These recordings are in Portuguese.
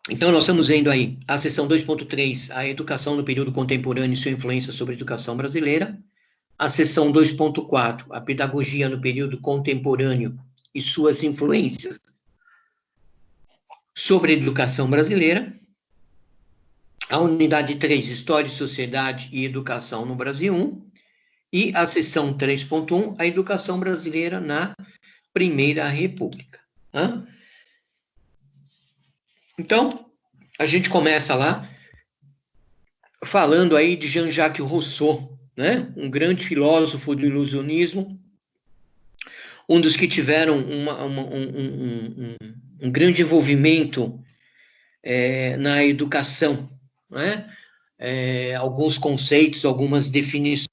Então, nós estamos vendo aí a seção 2.3, a educação no período contemporâneo e sua influência sobre a educação brasileira. A seção 2.4, a pedagogia no período contemporâneo e suas influências sobre a educação brasileira. A unidade 3, História, Sociedade e Educação no Brasil 1. E a seção 3.1, a educação brasileira na Primeira República. Então, a gente começa lá falando aí de Jean-Jacques Rousseau, né? Um grande filósofo do ilusionismo, um dos que tiveram um grande envolvimento na educação, né? Alguns conceitos, algumas definições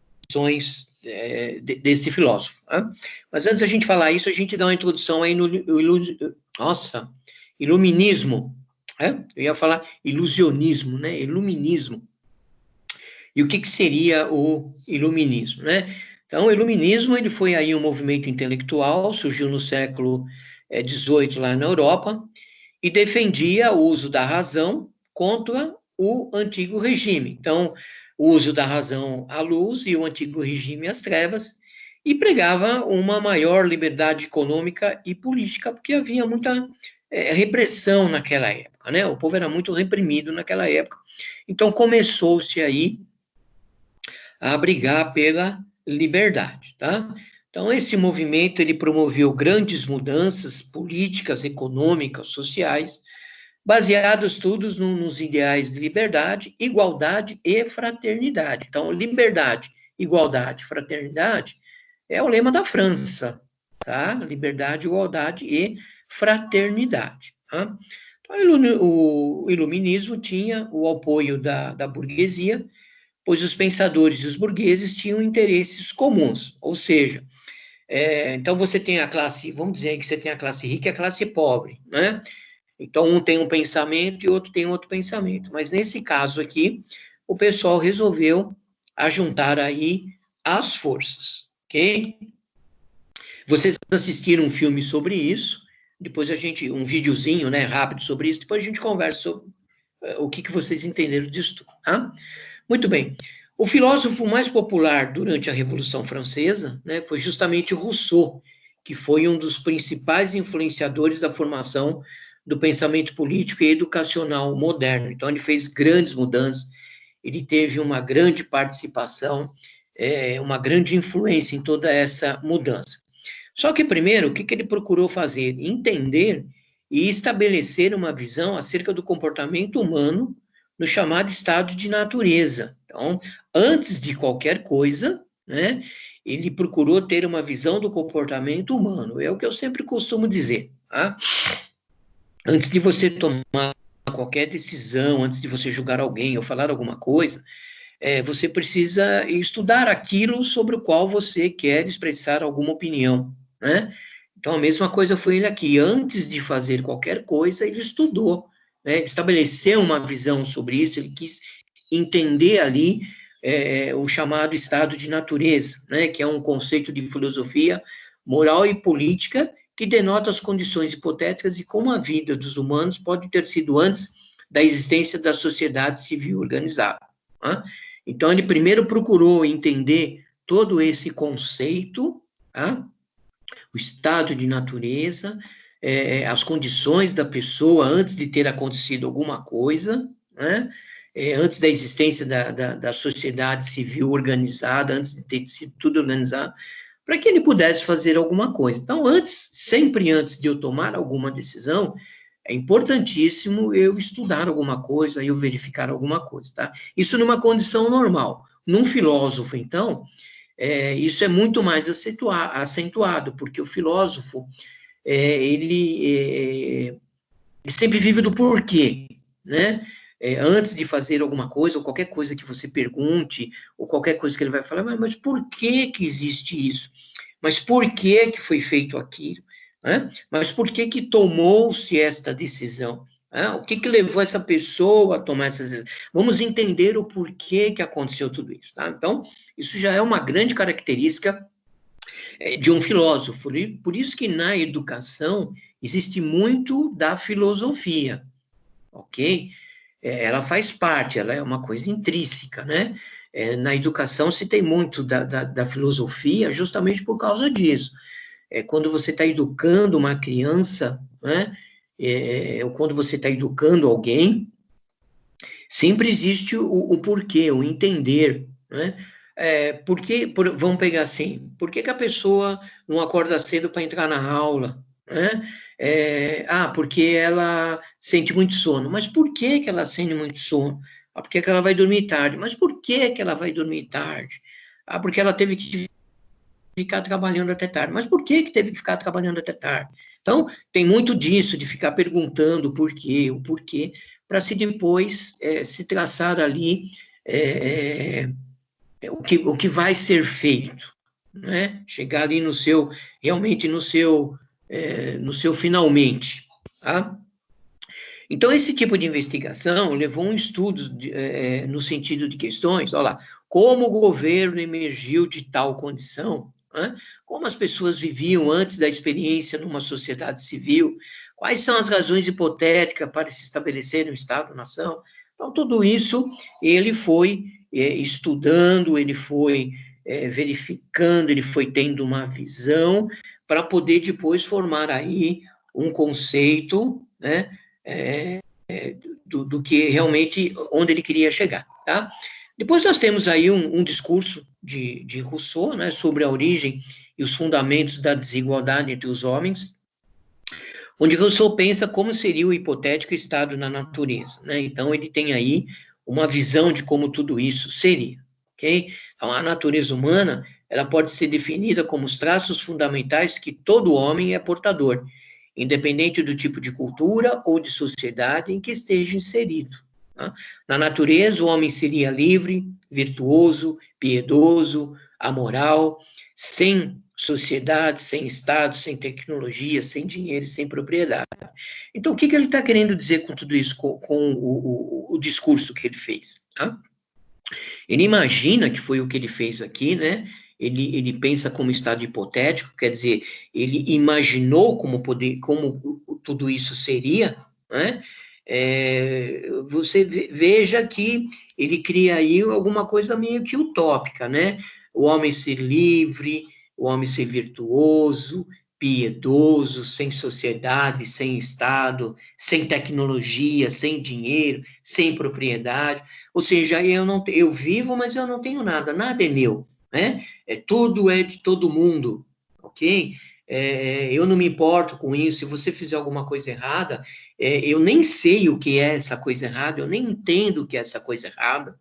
desse filósofo. Né? Mas antes da gente falar isso, a gente dá uma introdução aí no iluminismo. Eu ia falar ilusionismo, né? Iluminismo. E o que seria o iluminismo, né? Então, o iluminismo, ele foi aí um movimento intelectual, surgiu no século XVIII lá na Europa, e defendia o uso da razão contra o antigo regime. Então, o uso da razão à luz e o antigo regime às trevas, e pregava uma maior liberdade econômica e política, porque havia muita repressão naquela época, né? O povo era muito reprimido naquela época. Então, começou-se aí a brigar pela liberdade, tá? Então, esse movimento, ele promoveu grandes mudanças políticas, econômicas, sociais, baseados todos nos ideais de liberdade, igualdade e fraternidade. Então, liberdade, igualdade, fraternidade é o lema da França, tá? Liberdade, igualdade e fraternidade, tá? Então, o iluminismo tinha o apoio da burguesia, pois os pensadores e os burgueses tinham interesses comuns, ou seja, então você tem a classe, vamos dizer que você tem a classe rica e a classe pobre, né? Então, um tem um pensamento e outro tem outro pensamento. Mas, nesse caso aqui, o pessoal resolveu ajuntar aí as forças, ok? Vocês assistiram um filme sobre isso, depois um videozinho, né, rápido sobre isso, depois a gente conversa sobre o que vocês entenderam disso, tá? Muito bem. O filósofo mais popular durante a Revolução Francesa, né, foi justamente Rousseau, que foi um dos principais influenciadores da formação do pensamento político e educacional moderno. Então, ele fez grandes mudanças, ele teve uma grande participação, uma grande influência em toda essa mudança. Só que, primeiro, o que ele procurou fazer? Entender e estabelecer uma visão acerca do comportamento humano no chamado estado de natureza. Então, antes de qualquer coisa, né, ele procurou ter uma visão do comportamento humano. É o que eu sempre costumo dizer, tá? Antes de você tomar qualquer decisão, antes de você julgar alguém ou falar alguma coisa, você precisa estudar aquilo sobre o qual você quer expressar alguma opinião, né? Então, a mesma coisa foi ele aqui. Antes de fazer qualquer coisa, ele estudou, né? Ele estabeleceu uma visão sobre isso, ele quis entender ali o chamado estado de natureza, né? Que é um conceito de filosofia moral e política que denota as condições hipotéticas e como a vida dos humanos pode ter sido antes da existência da sociedade civil organizada. Tá? Então, ele primeiro procurou entender todo esse conceito, tá? O estado de natureza, as condições da pessoa antes de ter acontecido alguma coisa, né? Antes da existência da sociedade civil organizada, antes de ter sido tudo organizado, para que ele pudesse fazer alguma coisa. Então, sempre antes de eu tomar alguma decisão, é importantíssimo eu estudar alguma coisa, eu verificar alguma coisa, tá? Isso numa condição normal. Num filósofo, então, isso é muito mais acentuado, porque o filósofo, ele sempre vive do porquê, né? Antes de fazer alguma coisa, ou qualquer coisa que você pergunte, ou qualquer coisa que ele vai falar, mas por que existe isso? Mas por que foi feito aquilo? Né? Mas por que tomou-se esta decisão? O que levou essa pessoa a tomar essa decisão? Vamos entender o porquê que aconteceu tudo isso. Tá? Então, isso já é uma grande característica de um filósofo. Por isso que na educação existe muito da filosofia, ok? Ela faz parte, ela é uma coisa intrínseca, né? Na educação se tem muito da filosofia justamente por causa disso. Quando você está educando uma criança, né? Ou quando você está educando alguém, sempre existe o porquê, o entender, né? Vamos pegar assim, por que a pessoa não acorda cedo para entrar na aula, né? Porque ela sente muito sono. Mas por que ela sente muito sono? Porque ela vai dormir tarde. Mas por que ela vai dormir tarde? Porque ela teve que ficar trabalhando até tarde. Mas por que teve que ficar trabalhando até tarde? Então, tem muito disso, de ficar perguntando o porquê, para se depois se traçar ali o que vai ser feito, né? Chegar ali realmente no seu finalmente, tá? Então, esse tipo de investigação levou um estudo no sentido de questões, olha lá, como o governo emergiu de tal condição, né? Como as pessoas viviam antes da experiência numa sociedade civil, quais são as razões hipotéticas para se estabelecer um Estado-nação. Então, tudo isso ele foi estudando, ele foi verificando, ele foi tendo uma visão para poder depois formar aí um conceito, né? Do que realmente onde ele queria chegar, tá? Depois nós temos aí um discurso de Rousseau, né, sobre a origem e os fundamentos da desigualdade entre os homens, onde Rousseau pensa como seria o hipotético estado na natureza, né? Então ele tem aí uma visão de como tudo isso seria, ok? Então a natureza humana, ela pode ser definida como os traços fundamentais que todo homem é portador, independente do tipo de cultura ou de sociedade em que esteja inserido. Tá? Na natureza, o homem seria livre, virtuoso, piedoso, amoral, sem sociedade, sem Estado, sem tecnologia, sem dinheiro, sem propriedade. Então, o que ele está querendo dizer com tudo isso, com o discurso que ele fez? Tá? Ele imagina que foi o que ele fez aqui, né? Ele pensa como estado hipotético, quer dizer, ele imaginou como tudo isso seria, né? Você veja que ele cria aí alguma coisa meio que utópica, né? O homem ser livre, o homem ser virtuoso, piedoso, sem sociedade, sem Estado, sem tecnologia, sem dinheiro, sem propriedade. Ou seja, eu vivo, mas eu não tenho nada, nada é meu, né? Tudo é de todo mundo, ok? Eu não me importo com isso. Se você fizer alguma coisa errada, eu nem sei o que é essa coisa errada, eu nem entendo o que é essa coisa errada.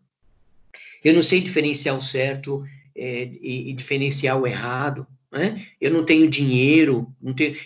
Eu não sei diferenciar o certo e diferenciar o errado, né? Eu não tenho dinheiro,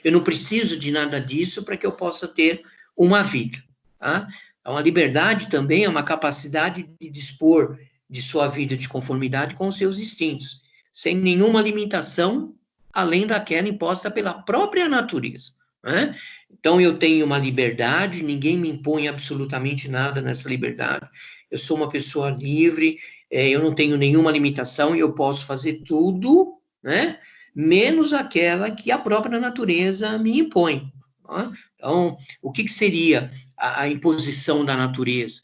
eu não preciso de nada disso para que eu possa ter uma vida, tá? Então, a liberdade também é uma capacidade de dispor de sua vida de conformidade com os seus instintos, sem nenhuma limitação além daquela imposta pela própria natureza, né? Então, eu tenho uma liberdade, ninguém me impõe absolutamente nada nessa liberdade. Eu sou uma pessoa livre, eu não tenho nenhuma limitação e eu posso fazer tudo, né? Menos aquela que a própria natureza me impõe. Tá? Então, o que seria a imposição da natureza?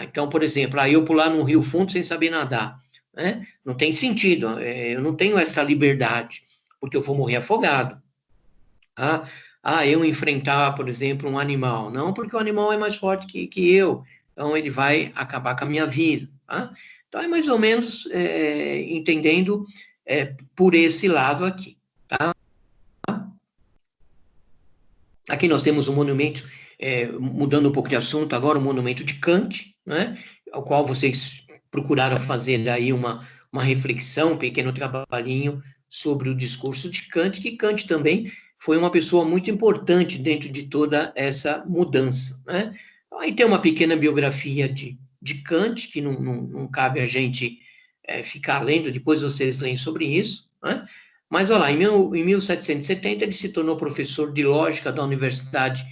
Então, por exemplo, eu pular num rio fundo sem saber nadar, né? Não tem sentido, eu não tenho essa liberdade, porque eu vou morrer afogado. Eu enfrentar, por exemplo, um animal. Não, porque o animal é mais forte que eu, então ele vai acabar com a minha vida. Tá? Então, é mais ou menos entendendo por esse lado aqui. Tá? Aqui nós temos um monumento, mudando um pouco de assunto agora, um monumento de Kant, né, ao qual vocês procuraram fazer daí uma reflexão, um pequeno trabalhinho sobre o discurso de Kant, que Kant também foi uma pessoa muito importante dentro de toda essa mudança. Né? Aí tem uma pequena biografia de Kant, que não cabe a gente ficar lendo, depois vocês leem sobre isso, né? Mas, olha lá, em 1770, ele se tornou professor de lógica da Universidade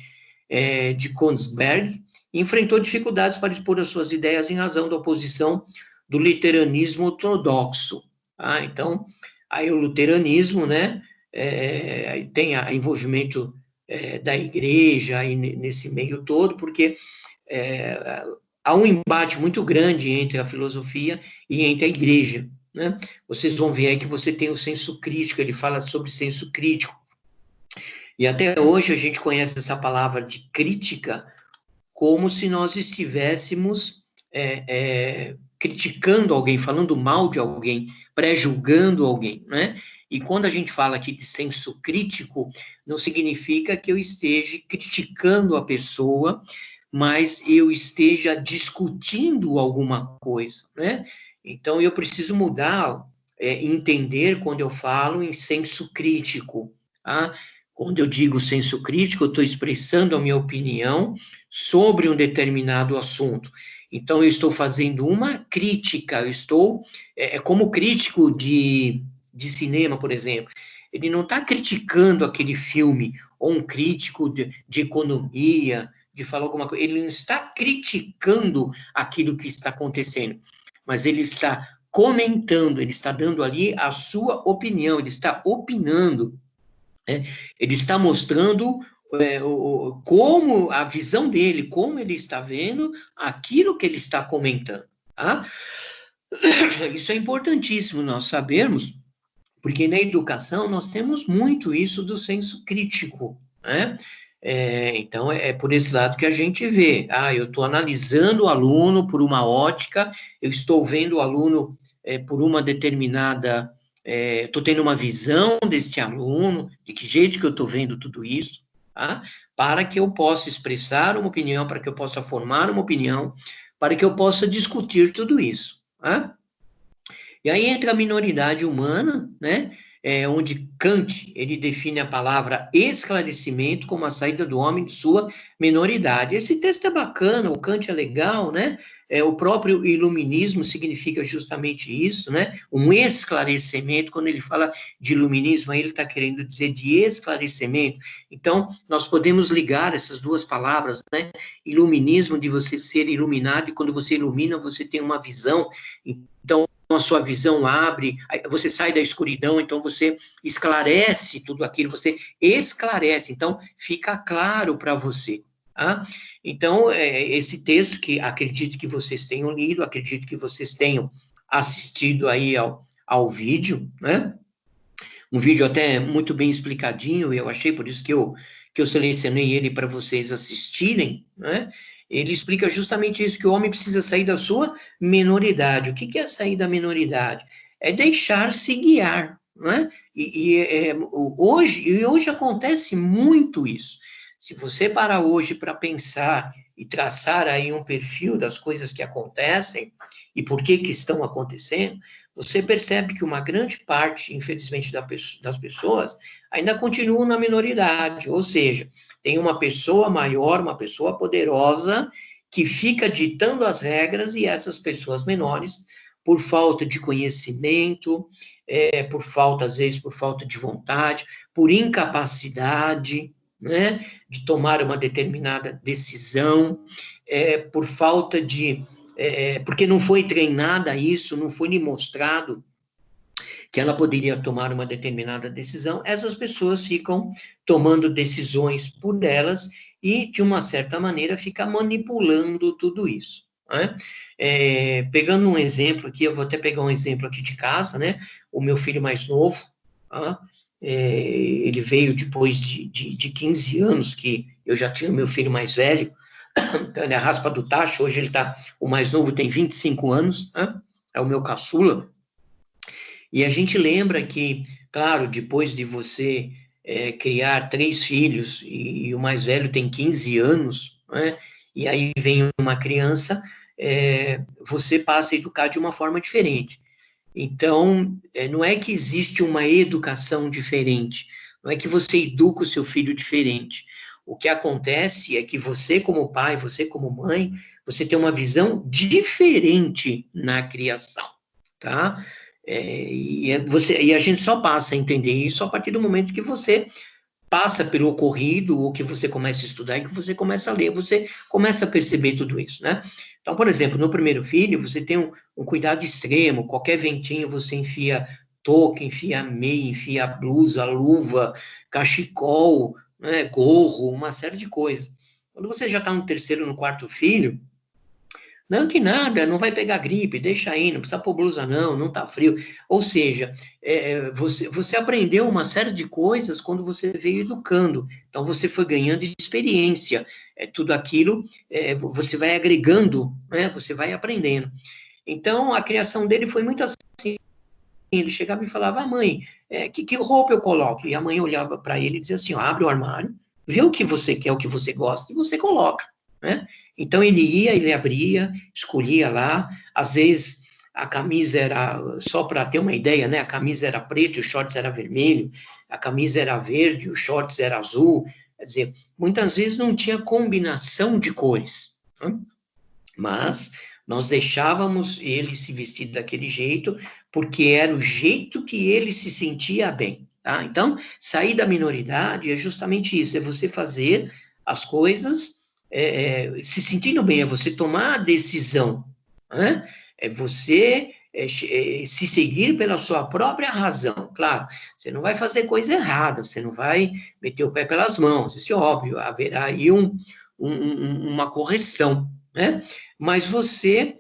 de Königsberg e enfrentou dificuldades para expor as suas ideias em razão da oposição do literanismo ortodoxo. Tá? Então, aí o luteranismo, né, tem envolvimento da igreja aí nesse meio todo, porque há um embate muito grande entre a filosofia e entre a igreja, né? Vocês vão ver aí que você tem o senso crítico, ele fala sobre senso crítico, e até hoje a gente conhece essa palavra de crítica como se nós estivéssemos criticando alguém, falando mal de alguém, pré-julgando alguém, né? E quando a gente fala aqui de senso crítico, não significa que eu esteja criticando a pessoa, mas eu esteja discutindo alguma coisa, né? Então, eu preciso mudar, entender quando eu falo em senso crítico, tá? Quando eu digo senso crítico, eu estou expressando a minha opinião sobre um determinado assunto. Então, eu estou fazendo uma crítica, eu estou, como crítico de cinema, por exemplo, ele não está criticando aquele filme, ou um crítico de economia, de falar alguma coisa, ele não está criticando aquilo que está acontecendo, mas ele está comentando, ele está dando ali a sua opinião, ele está opinando, né? Ele está mostrando como a visão dele, como ele está vendo aquilo que ele está comentando, tá? Isso é importantíssimo nós sabermos, porque na educação nós temos muito isso do senso crítico, né? Então, é por esse lado que a gente vê. Eu estou analisando o aluno por uma ótica, eu estou vendo o aluno por uma determinada... Estou tendo uma visão deste aluno, de que jeito que eu estou vendo tudo isso, tá? Para que eu possa expressar uma opinião, para que eu possa formar uma opinião, para que eu possa discutir tudo isso, tá? E aí entra a minoridade humana, né? Onde Kant, ele define a palavra esclarecimento como a saída do homem de sua minoridade. Esse texto é bacana, o Kant é legal, né? O próprio iluminismo significa justamente isso, né? Um esclarecimento, quando ele fala de iluminismo, aí ele está querendo dizer de esclarecimento. Então, nós podemos ligar essas duas palavras, né? Iluminismo, de você ser iluminado, e quando você ilumina, você tem uma visão. Então, a sua visão abre, você sai da escuridão, então você esclarece tudo aquilo, você esclarece, então fica claro para você. Tá? Então, esse texto que acredito que vocês tenham lido, acredito que vocês tenham assistido aí ao vídeo, né? Um vídeo até muito bem explicadinho, eu achei, por isso que eu selecionei ele para vocês assistirem, né? Ele explica justamente isso, que o homem precisa sair da sua minoridade. O que é sair da minoridade? É deixar-se guiar, né? Hoje acontece muito isso. Se você parar hoje para pensar e traçar aí um perfil das coisas que acontecem e por que estão acontecendo, você percebe que uma grande parte, infelizmente, das pessoas ainda continuam na minoridade, ou seja, tem uma pessoa maior, uma pessoa poderosa, que fica ditando as regras, e essas pessoas menores, por falta de conhecimento, por falta, às vezes, por falta de vontade, por incapacidade, né, de tomar uma determinada decisão, por falta de... porque não foi treinada isso, não foi lhe mostrado que ela poderia tomar uma determinada decisão, essas pessoas ficam tomando decisões por elas e, de uma certa maneira, fica manipulando tudo isso, né? Pegando um exemplo aqui, eu vou até pegar um exemplo aqui de casa, né? O meu filho mais novo, tá? Ele veio depois de 15 anos, que eu já tinha o meu filho mais velho, então ele é a raspa do tacho, hoje o mais novo tem 25 anos, né? É o meu caçula. E a gente lembra que, claro, depois de você criar 3 filhos, e o mais velho tem 15 anos, né? E aí vem uma criança, você passa a educar de uma forma diferente. Então, não é que existe uma educação diferente, não é que você educa o seu filho diferente. O que acontece é que você, como pai, você, como mãe, você tem uma visão diferente na criação, tá? E a gente só passa a entender isso a partir do momento que você passa pelo ocorrido, ou que você começa a estudar, e que você começa a ler, você começa a perceber tudo isso, né? Então, por exemplo, no primeiro filho, você tem um cuidado extremo, qualquer ventinho você enfia touca, enfia meia, enfia blusa, luva, cachecol, né, gorro, uma série de coisas. Quando você já está no terceiro, no quarto filho, não que nada, não vai pegar gripe, deixa aí, não precisa pôr blusa não, não tá frio. Ou seja, você aprendeu uma série de coisas quando você veio educando. Então, você foi ganhando experiência. Tudo aquilo, você vai agregando, né? Você vai aprendendo. Então, a criação dele foi muito assim. Ele chegava e falava, mãe, que roupa eu coloco? E a mãe olhava para ele e dizia assim, ó, abre o armário, vê o que você quer, o que você gosta, e você coloca, né? Então, ele ia, ele abria, escolhia lá, às vezes a camisa era, só para ter uma ideia, né? A camisa era preta, o shorts era vermelho, a camisa era verde, o shorts era azul, quer dizer, muitas vezes não tinha combinação de cores, né? Mas nós deixávamos ele se vestir daquele jeito, porque era o jeito que ele se sentia bem, tá? Então, sair da minoridade é justamente isso, é você fazer as coisas se sentindo bem, é você tomar a decisão, né? É você se seguir pela sua própria razão. Claro, você não vai fazer coisa errada, você não vai meter o pé pelas mãos, isso é óbvio, haverá aí uma correção, né? Mas você,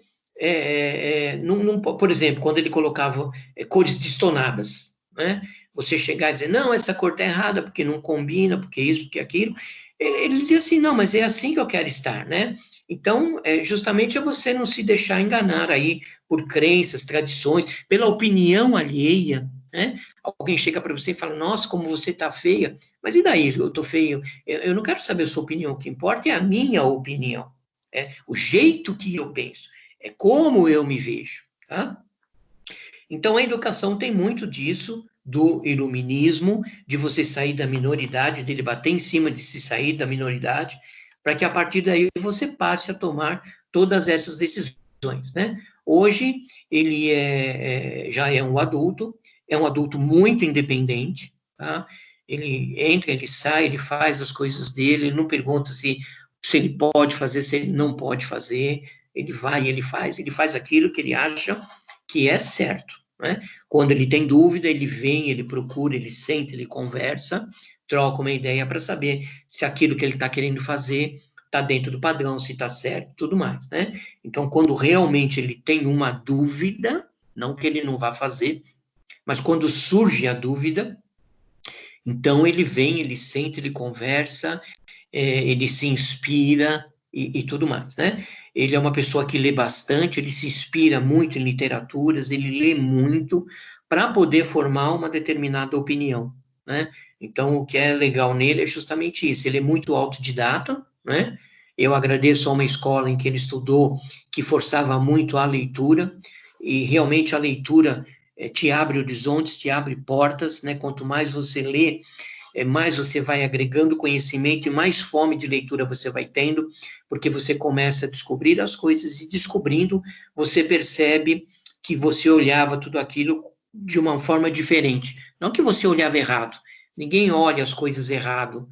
por exemplo, quando ele colocava cores destonadas, né? Você chegar e dizer, não, essa cor está errada, porque não combina, porque isso, porque aquilo. Ele dizia assim, não, mas é assim que eu quero estar, né? Então, justamente é você não se deixar enganar aí por crenças, tradições, pela opinião alheia, né? Alguém chega para você e fala, nossa, como você está feia. Mas e daí, eu estou feio? Eu não quero saber a sua opinião, o que importa é a minha opinião. O jeito que eu penso, é como eu me vejo, tá? Então, a educação tem muito disso, do iluminismo, de você sair da minoridade, dele bater em cima de se sair da minoridade, para que a partir daí você passe a tomar todas essas decisões, né? Hoje, ele já é um adulto muito independente, tá? Ele entra, ele sai, ele faz as coisas dele, ele não pergunta se ele pode fazer, se ele não pode fazer, ele vai, ele faz aquilo que ele acha que é certo, né? Quando ele tem dúvida, ele vem, ele procura, ele senta, ele conversa, troca uma ideia para saber se aquilo que ele está querendo fazer está dentro do padrão, se está certo, tudo mais, né? Então, quando realmente ele tem uma dúvida, não que ele não vá fazer, mas quando surge a dúvida, então ele vem, ele senta, ele conversa, ele se inspira e tudo mais, né? Ele é uma pessoa que lê bastante, ele se inspira muito em literaturas, ele lê muito para poder formar uma determinada opinião, né? Então, o que é legal nele é justamente isso, ele é muito autodidata, né? Eu agradeço a uma escola em que ele estudou, que forçava muito a leitura, e realmente a leitura te abre horizontes, te abre portas, né? Quanto mais você lê, mais você vai agregando conhecimento e mais fome de leitura você vai tendo, porque você começa a descobrir as coisas e descobrindo, você percebe que você olhava tudo aquilo de uma forma diferente. Não que você olhava errado, ninguém olha as coisas errado.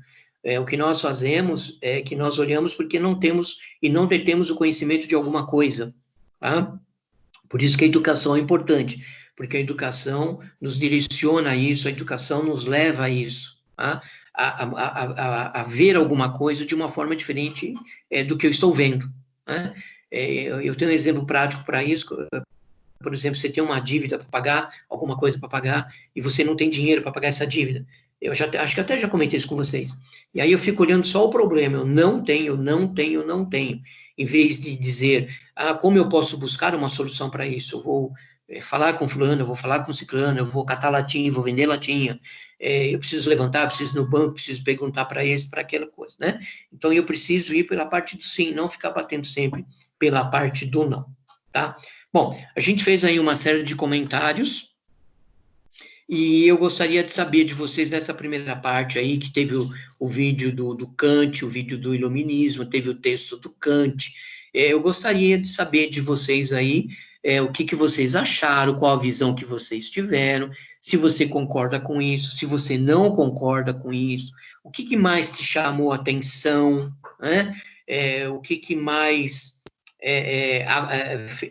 O que nós fazemos é que nós olhamos porque não temos e não detemos o conhecimento de alguma coisa, tá? Por isso que a educação é importante, porque a educação nos direciona a isso, a educação nos leva a isso, tá? a ver alguma coisa de uma forma diferente do que eu estou vendo, né? Eu tenho um exemplo prático para isso. Por exemplo, você tem uma dívida para pagar, alguma coisa para pagar, e você não tem dinheiro para pagar essa dívida. Eu acho que até já comentei isso com vocês. E aí eu fico olhando só o problema, eu não tenho, não tenho, não tenho. Em vez de dizer, como eu posso buscar uma solução para isso? Eu vou falar com fulano, eu vou falar com ciclano, eu vou catar latinha, vou vender latinha, eu preciso levantar, preciso ir no banco, preciso perguntar para esse, para aquela coisa, né? Então eu preciso ir pela parte do sim, não ficar batendo sempre pela parte do não, tá? Bom, a gente fez aí uma série de comentários e eu gostaria de saber de vocês dessa primeira parte aí, que teve o vídeo do Kant, o vídeo do Iluminismo, teve o texto do Kant. Eu gostaria de saber de vocês aí o que vocês acharam, qual a visão que vocês tiveram, se você concorda com isso, se você não concorda com isso, o que mais te chamou a atenção, né? O que mais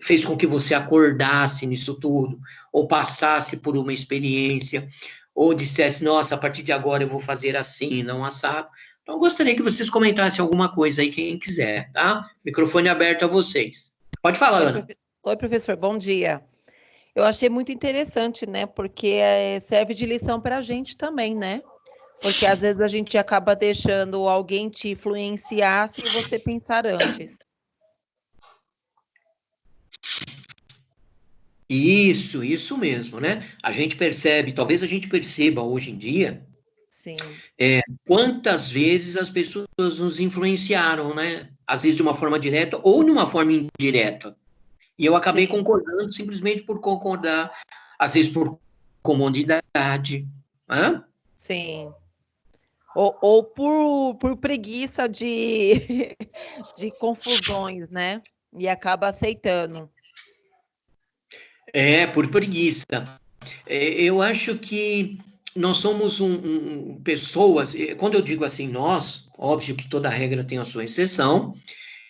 fez com que você acordasse nisso tudo, ou passasse por uma experiência, ou dissesse, nossa, a partir de agora eu vou fazer assim, não assado. Então, eu gostaria que vocês comentassem alguma coisa aí, quem quiser, tá? Microfone aberto a vocês. Pode falar, Oi, Ana. Oi, professor, bom dia. Eu achei muito interessante, né? Porque serve de lição para a gente também, né? Porque às vezes a gente acaba deixando alguém te influenciar sem você pensar antes. Isso mesmo, né? A gente percebe, talvez a gente perceba hoje em dia, Sim, quantas vezes as pessoas nos influenciaram, né? Às vezes de uma forma direta ou de uma forma indireta. E eu acabei sim, concordando simplesmente por concordar, às vezes por comodidade, né? sim. Ou por preguiça de, de confusões, né? E acaba aceitando. Por preguiça. Eu acho que nós somos pessoas, quando eu digo assim, nós, óbvio que toda regra tem a sua exceção,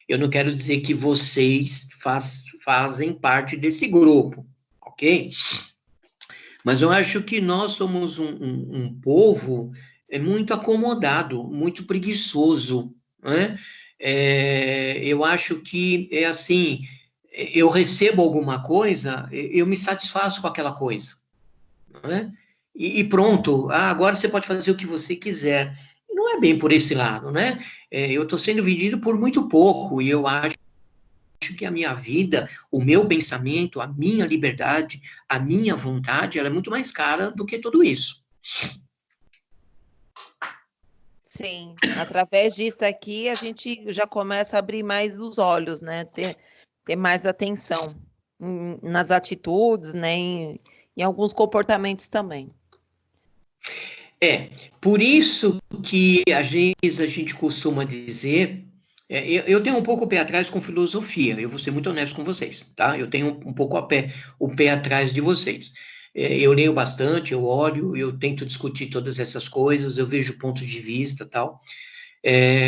eu não quero dizer que vocês fazem parte desse grupo, ok? Mas eu acho que nós somos um povo muito acomodado, muito preguiçoso, né? Eu acho que é assim, eu recebo alguma coisa, eu me satisfaço com aquela coisa, né? E pronto, agora você pode fazer o que você quiser. Não é bem por esse lado, né? Eu estou sendo vendido por muito pouco e eu acho que a minha vida, o meu pensamento, a minha liberdade, a minha vontade, ela é muito mais cara do que tudo isso. Sim, através disso aqui a gente já começa a abrir mais os olhos, né? Ter mais atenção nas atitudes, né? Em alguns comportamentos também. É, por isso que às vezes a gente costuma dizer, eu tenho um pouco o pé atrás com filosofia, eu vou ser muito honesto com vocês, tá? Eu tenho um pouco o pé atrás de vocês. Eu leio bastante, eu olho, eu tento discutir todas essas coisas, eu vejo pontos de vista tal.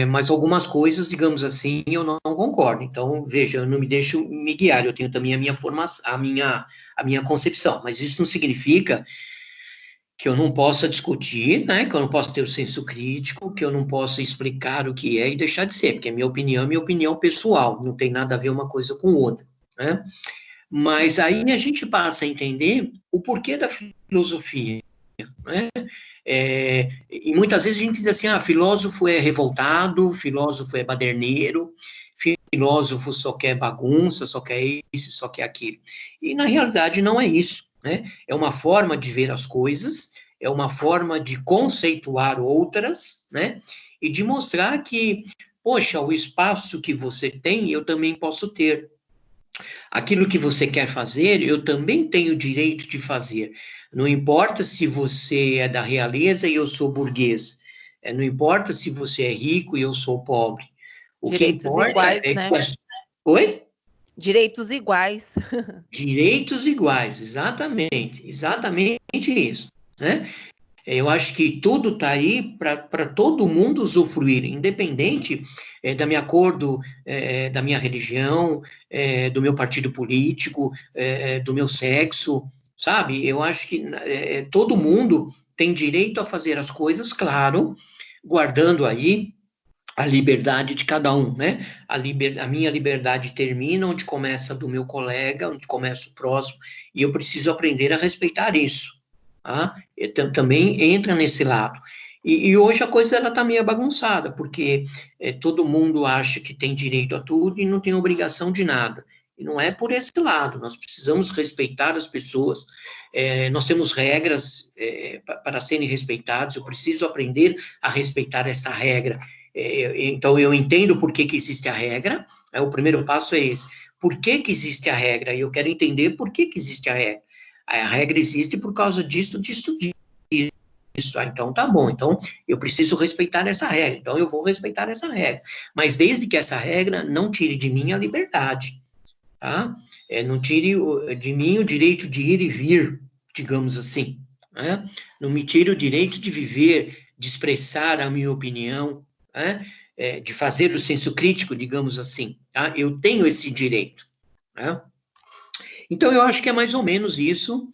Mas algumas coisas, digamos assim, eu não concordo. Então, veja, eu não me deixo me guiar, eu tenho também a minha formação, a minha concepção, mas isso não significa que eu não possa discutir, né, que eu não possa ter o senso crítico, que eu não possa explicar o que é e deixar de ser, porque é minha opinião pessoal, não tem nada a ver uma coisa com outra, né? Mas Sim, aí a gente passa a entender o porquê da filosofia, né? E muitas vezes a gente diz assim, filósofo é revoltado, filósofo é baderneiro, filósofo só quer bagunça, só quer isso, só quer aquilo. E na realidade não é isso, né? É uma forma de ver as coisas, é uma forma de conceituar outras, né? E de mostrar que, poxa, o espaço que você tem, eu também posso ter. Aquilo que você quer fazer, eu também tenho o direito de fazer. Não importa se você é da realeza e eu sou burguês. Não importa se você é rico e eu sou pobre. O que direitos importa iguais, é que né? Oi? Direitos iguais. Direitos iguais, exatamente isso, né? Eu acho que tudo está aí para todo mundo usufruir, independente da minha cor, da minha religião, do meu partido político, do meu sexo, sabe? Eu acho que todo mundo tem direito a fazer as coisas, claro, guardando aí a liberdade de cada um, né? A minha liberdade termina onde começa a do meu colega, onde começa o próximo, e eu preciso aprender a respeitar isso, tá? Também entra nesse lado. E hoje a coisa ela tá meio bagunçada, porque todo mundo acha que tem direito a tudo e não tem obrigação de nada. E não é por esse lado, nós precisamos respeitar as pessoas, nós temos regras para serem respeitadas, eu preciso aprender a respeitar essa regra. Então, eu entendo por que existe a regra, o primeiro passo é esse. Por que existe a regra? E eu quero entender por que existe a regra. A regra existe por causa disso, disso, disso. Então, tá bom. Então, eu preciso respeitar essa regra. Então, eu vou respeitar essa regra. Mas desde que essa regra não tire de mim a liberdade, tá? Não tire de mim o direito de ir e vir, digamos assim, né? Não me tire o direito de viver, de expressar a minha opinião, né? de fazer o senso crítico, digamos assim, tá? Eu tenho esse direito, né? Então, eu acho que é mais ou menos isso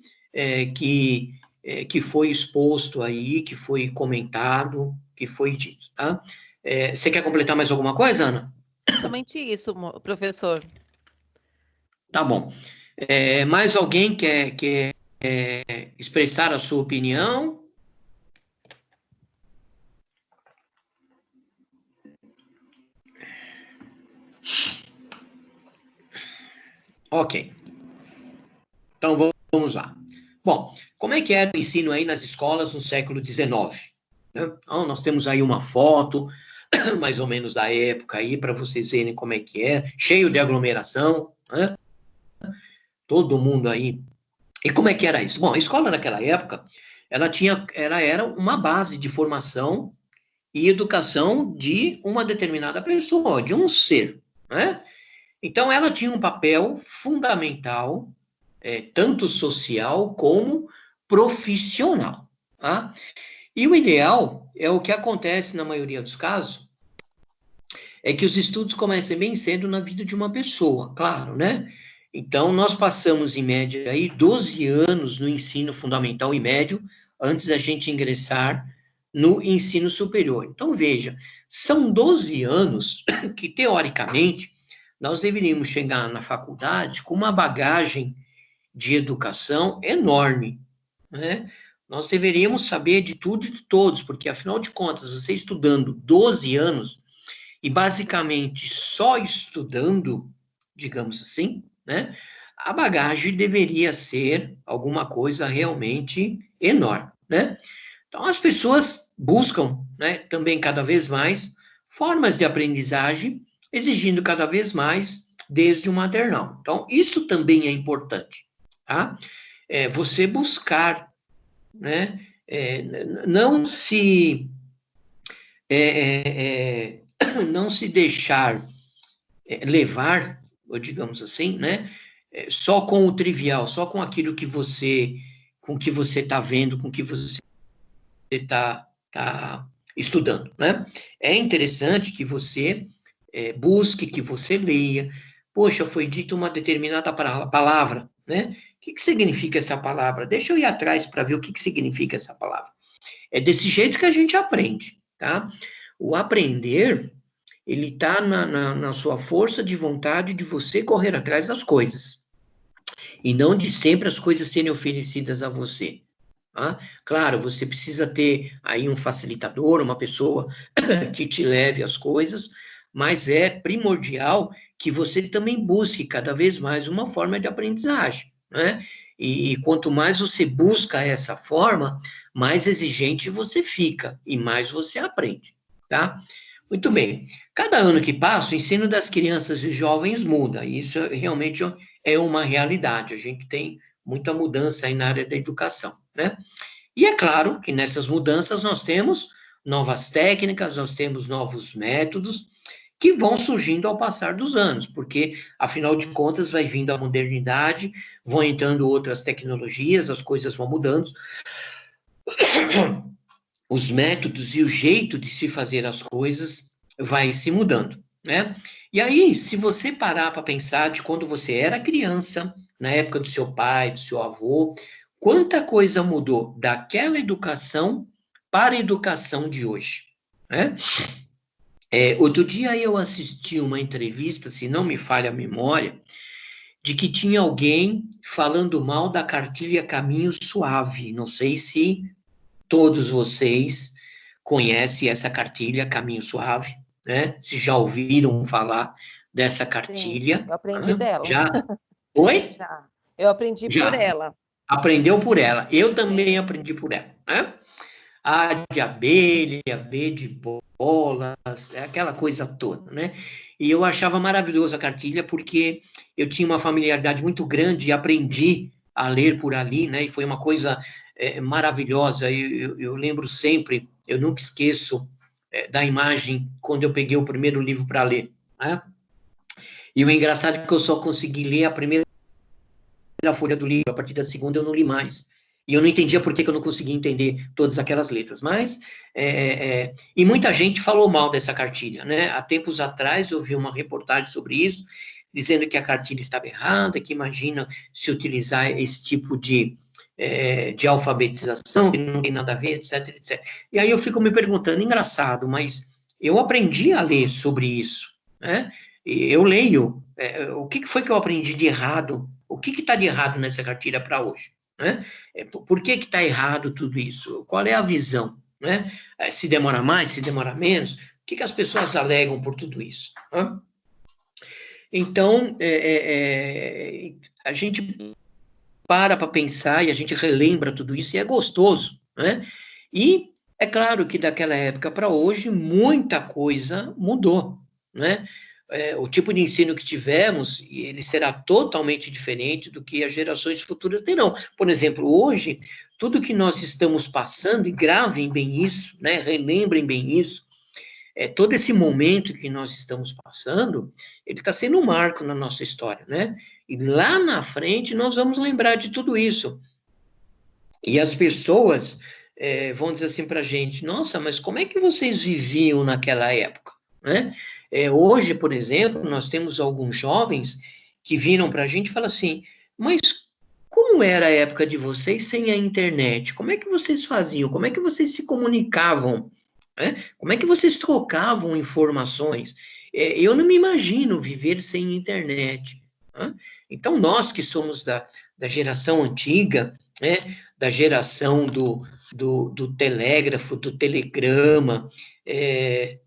que foi exposto aí, que foi comentado, que foi dito, tá? Você quer completar mais alguma coisa, Ana? Somente isso, professor. Tá bom. Mais alguém quer expressar a sua opinião? Ok. Então, vamos lá. Bom, como é que era o ensino aí nas escolas no século XIX? Né? Então, nós temos aí uma foto, mais ou menos da época aí, para vocês verem como é que é, cheio de aglomeração, né? Todo mundo aí. E como é que era isso? Bom, a escola naquela época, ela era uma base de formação e educação de uma determinada pessoa, de um ser, né? Então, ela tinha um papel fundamental, tanto social como profissional, tá? E o ideal é o que acontece na maioria dos casos, é que os estudos comecem bem cedo na vida de uma pessoa, claro, né? Então, nós passamos, em média, aí 12 anos no ensino fundamental e médio, antes da gente ingressar no ensino superior. Então, veja, são 12 anos que, teoricamente, nós deveríamos chegar na faculdade com uma bagagem de educação enorme, né? Nós deveríamos saber de tudo e de todos, porque, afinal de contas, você estudando 12 anos, e basicamente só estudando, digamos assim, né? A bagagem deveria ser alguma coisa realmente enorme, né? Então as pessoas buscam, né, também cada vez mais formas de aprendizagem, exigindo cada vez mais desde o maternal. Então isso também é importante, tá? Você buscar, né? Não se é, não se deixar levar, ou digamos assim, né? Só com o trivial, só com aquilo com que você está vendo, com que você está estudando, né? É interessante que você busque, que você leia. Poxa, foi dita uma determinada palavra, né? O que significa essa palavra? Deixa eu ir atrás para ver o que significa essa palavra. É desse jeito que a gente aprende, tá? O aprender, ele está na sua força de vontade de você correr atrás das coisas. E não de sempre as coisas serem oferecidas a você. Tá? Claro, você precisa ter aí um facilitador, uma pessoa que te leve as coisas, mas é primordial que você também busque cada vez mais uma forma de aprendizagem, né? E quanto mais você busca essa forma, mais exigente você fica e mais você aprende, tá? Muito bem. Cada ano que passa, o ensino das crianças e jovens muda. E isso realmente é uma realidade. A gente tem muita mudança aí na área da educação, né? E é claro que nessas mudanças nós temos novas técnicas, nós temos novos métodos que vão surgindo ao passar dos anos, porque, afinal de contas, vai vindo a modernidade, vão entrando outras tecnologias, as coisas vão mudando, os métodos e o jeito de se fazer as coisas vai se mudando, né? E aí, se você parar para pensar de quando você era criança, na época do seu pai, do seu avô, quanta coisa mudou daquela educação para a educação de hoje, né? Outro dia eu assisti uma entrevista, se não me falha a memória, de que tinha alguém falando mal da cartilha Caminho Suave. Não sei se todos vocês conhecem essa cartilha Caminho Suave, né? Se já ouviram falar dessa Sim, cartilha. eu aprendi dela. Já? Oi? Já. Eu aprendi por Já. ela. Aprendeu por ela. Eu também Sim. aprendi por ela, né? A de abelha, B de bolas, aquela coisa toda, né? E eu achava maravilhosa a cartilha porque eu tinha uma familiaridade muito grande e aprendi a ler por ali, né? E foi uma coisa maravilhosa. Eu lembro sempre, eu nunca esqueço da imagem quando eu peguei o primeiro livro para ler, né? E o engraçado é que eu só consegui ler a primeira folha do livro, a partir da segunda eu não li mais. E eu não entendia por que eu não conseguia entender todas aquelas letras. Mas, e muita gente falou mal dessa cartilha, né? Há tempos atrás eu vi uma reportagem sobre isso, dizendo que a cartilha estava errada, que imagina se utilizar esse tipo de alfabetização, que não tem nada a ver, etc, etc. E aí eu fico me perguntando, engraçado, mas eu aprendi a ler sobre isso, né? Eu leio, o que foi que eu aprendi de errado? O que está de errado nessa cartilha para hoje? Né? Por que está errado tudo isso? Qual é a visão? Né? Se demora mais, se demora menos? O que as pessoas alegam por tudo isso? Né? Então, a gente para pensar e a gente relembra tudo isso e é gostoso, né? E é claro que daquela época para hoje muita coisa mudou, né? O tipo de ensino que tivemos, ele será totalmente diferente do que as gerações futuras terão. Por exemplo, hoje, tudo que nós estamos passando, e gravem bem isso, né? Relembrem bem isso, todo esse momento que nós estamos passando, ele está sendo um marco na nossa história, né? E lá na frente nós vamos lembrar de tudo isso. E as pessoas vão dizer assim para a gente, nossa, mas como é que vocês viviam naquela época? Né? Hoje, por exemplo, nós temos alguns jovens que viram para a gente e falam assim, mas como era a época de vocês sem a internet? Como é que vocês faziam? Como é que vocês se comunicavam? Como é que vocês trocavam informações? Eu não me imagino viver sem internet. Né? Então, nós que somos da geração antiga, né, da geração do telégrafo, do telegrama,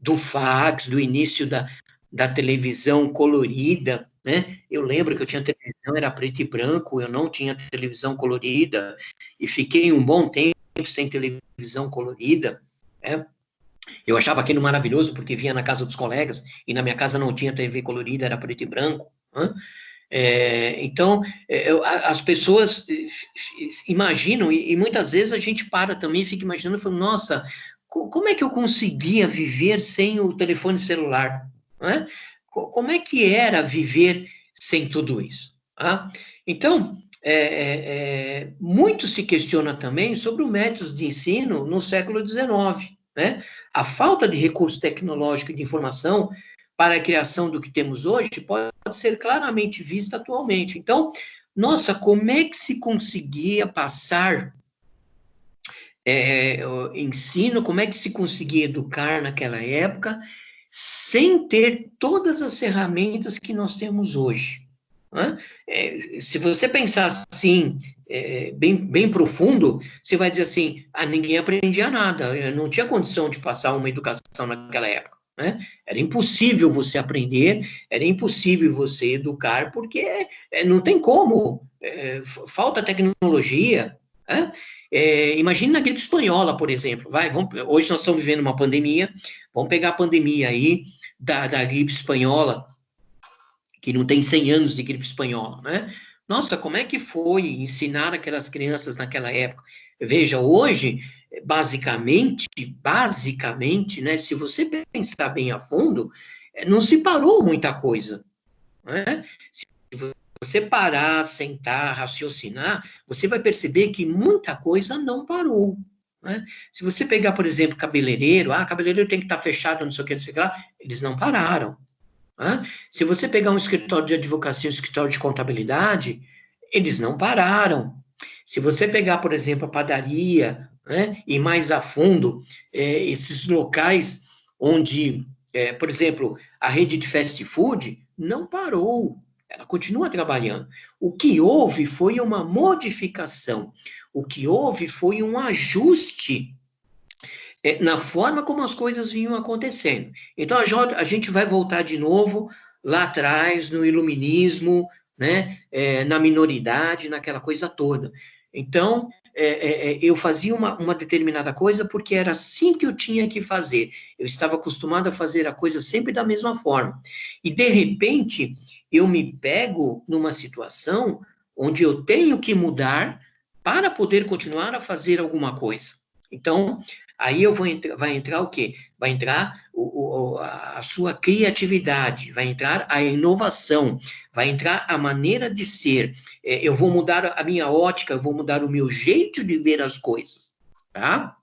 do fax, do início da televisão colorida, né? Eu lembro que eu tinha televisão, era preto e branco, eu não tinha televisão colorida, e fiquei um bom tempo sem televisão colorida, né? Eu achava aquilo maravilhoso, porque vinha na casa dos colegas, e na minha casa não tinha TV colorida, era preto e branco. Né? Então, as pessoas imaginam, e muitas vezes a gente para também e fica imaginando, falando, nossa, como é que eu conseguia viver sem o telefone celular? Né? Como é que era viver sem tudo isso? Tá? Então, muito se questiona também sobre o método de ensino no século XIX, né? A falta de recurso tecnológico e de informação para a criação do que temos hoje pode ser claramente vista atualmente. Então, nossa, como é que se conseguia passar o ensino, como é que se conseguia educar naquela época sem ter todas as ferramentas que nós temos hoje? Né? Se você pensar assim, bem profundo, você vai dizer assim, ninguém aprendia nada, eu não tinha condição de passar uma educação naquela época. Né? Era impossível você aprender, era impossível você educar, porque não tem como, falta tecnologia. Né? Imagine na gripe espanhola, por exemplo. Hoje nós estamos vivendo uma pandemia, vamos pegar a pandemia aí da gripe espanhola, que não tem 100 anos de gripe espanhola, né? Nossa, como é que foi ensinar aquelas crianças naquela época? Veja, hoje, basicamente, né, se você pensar bem a fundo, não se parou muita coisa, né? Se você parar, sentar, raciocinar, você vai perceber que muita coisa não parou. Né? Se você pegar, por exemplo, cabeleireiro, cabeleireiro tem que estar fechado, não sei o que, lá, eles não pararam. Se você pegar um escritório de advocacia, um escritório de contabilidade, eles não pararam. Se você pegar, por exemplo, a padaria, né, e mais a fundo, esses locais onde, por exemplo, a rede de fast food não parou, ela continua trabalhando. O que houve foi uma modificação, o que houve foi um ajuste na forma como as coisas vinham acontecendo. Então, a gente vai voltar de novo lá atrás, no iluminismo, né, na minoridade, naquela coisa toda. Então, eu fazia uma determinada coisa porque era assim que eu tinha que fazer. Eu estava acostumado a fazer a coisa sempre da mesma forma. E, de repente, eu me pego numa situação onde eu tenho que mudar para poder continuar a fazer alguma coisa. Então, Aí vai entrar o quê? Vai entrar a sua criatividade, vai entrar a inovação, vai entrar a maneira de ser. Eu vou mudar a minha ótica, eu vou mudar o meu jeito de ver as coisas, tá?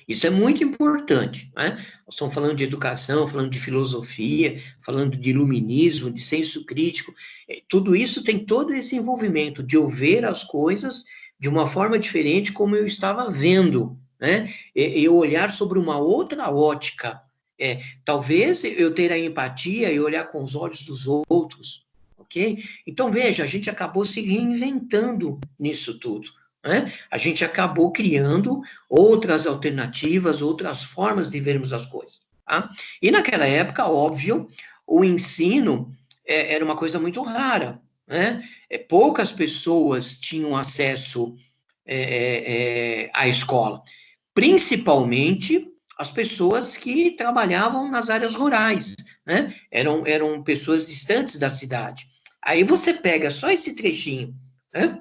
Isso é muito importante, né? Nós estamos falando de educação, falando de filosofia, falando de iluminismo, de senso crítico. Tudo isso tem todo esse envolvimento de eu ver as coisas de uma forma diferente como eu estava vendo, né? Eu olhar sobre uma outra ótica. Talvez eu ter a empatia e olhar com os olhos dos outros, ok? Então, veja, a gente acabou se reinventando nisso tudo, né? A gente acabou criando outras alternativas, outras formas de vermos as coisas, tá? E naquela época, óbvio, o ensino era uma coisa muito rara, né? Poucas pessoas tinham acesso à escola, principalmente as pessoas que trabalhavam nas áreas rurais, né? Eram pessoas distantes da cidade. Aí você pega só esse trechinho, né?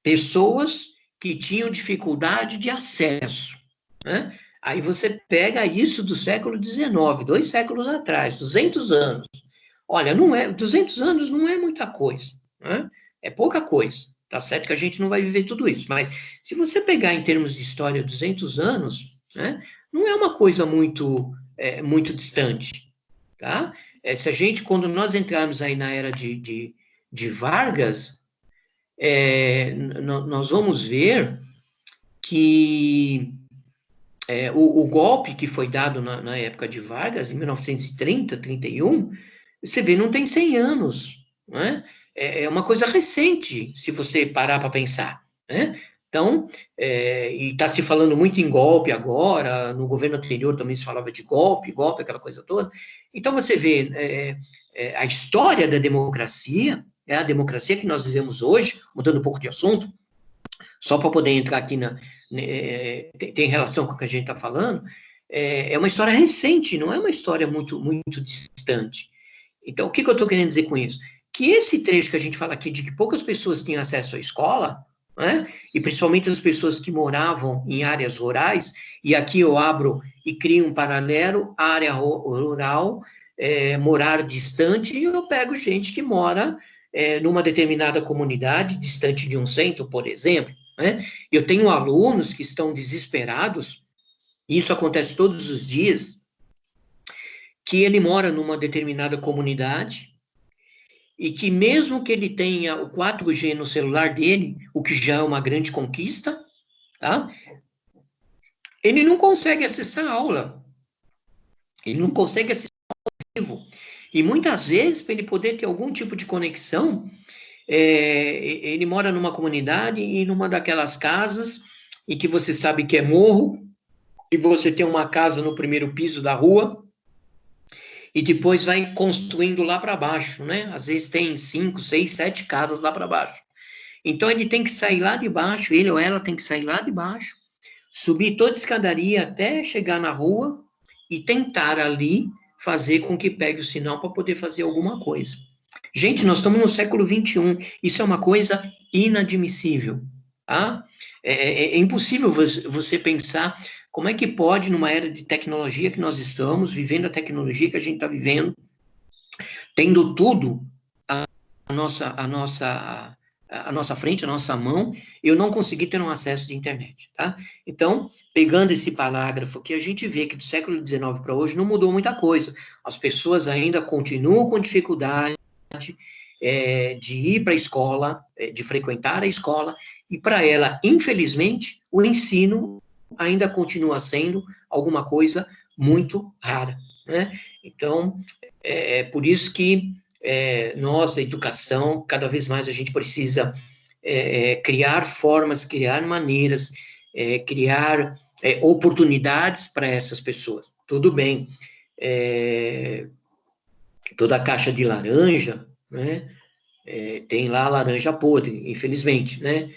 Pessoas que tinham dificuldade de acesso, né? Aí você pega isso do século XIX, 2 séculos atrás, 200 anos. Olha, 200 anos não é muita coisa, né? É pouca coisa. Tá certo que a gente não vai viver tudo isso, mas se você pegar em termos de história 200 anos, né, não é uma coisa muito distante, tá? Se a gente, quando nós entrarmos aí na era de Vargas, nós vamos ver que o golpe que foi dado na época de Vargas, em 1930, 31, você vê, não tem 100 anos, né? É uma coisa recente, se você parar para pensar, né? Então, e está se falando muito em golpe agora, no governo anterior também se falava de golpe, aquela coisa toda. Então, você vê a história da democracia, a democracia que nós vivemos hoje, mudando um pouco de assunto, só para poder entrar aqui tem relação com o que a gente está falando, é uma história recente, não é uma história muito distante. Então, o que eu estou querendo dizer com isso? Que esse trecho que a gente fala aqui de que poucas pessoas tinham acesso à escola, né, e principalmente as pessoas que moravam em áreas rurais, e aqui eu abro e crio um paralelo, área rural, morar distante, e eu pego gente que mora numa determinada comunidade, distante de um centro, por exemplo, né? Eu tenho alunos que estão desesperados, e isso acontece todos os dias, que ele mora numa determinada comunidade, e que mesmo que ele tenha o 4G no celular dele, o que já é uma grande conquista, tá? Ele não consegue acessar a aula. Ele não consegue acessar ao vivo. E muitas vezes, para ele poder ter algum tipo de conexão, ele mora numa comunidade e numa daquelas casas, e que você sabe que é morro, e você tem uma casa no primeiro piso da rua, e depois vai construindo lá para baixo, né? Às vezes tem 5, 6, 7 casas lá para baixo. Então ele tem que sair lá de baixo, ele ou ela tem que sair lá de baixo, subir toda a escadaria até chegar na rua e tentar ali fazer com que pegue o sinal para poder fazer alguma coisa. Gente, nós estamos no século XXI, isso é uma coisa inadmissível, tá? É impossível você pensar como é que pode, numa era de tecnologia que nós estamos, vivendo a tecnologia que a gente está vivendo, tendo tudo à nossa frente, à nossa mão, eu não consegui ter um acesso de internet, tá? Então, pegando esse parágrafo que a gente vê que do século XIX para hoje não mudou muita coisa. As pessoas ainda continuam com dificuldade de ir para a escola, de frequentar a escola, e para ela, infelizmente, o ensino ainda continua sendo alguma coisa muito rara, né? Então, por isso que nós, da educação, cada vez mais a gente precisa criar formas, criar maneiras, criar oportunidades para essas pessoas. Tudo bem, toda a caixa de laranja, né, tem lá a laranja podre, infelizmente, né?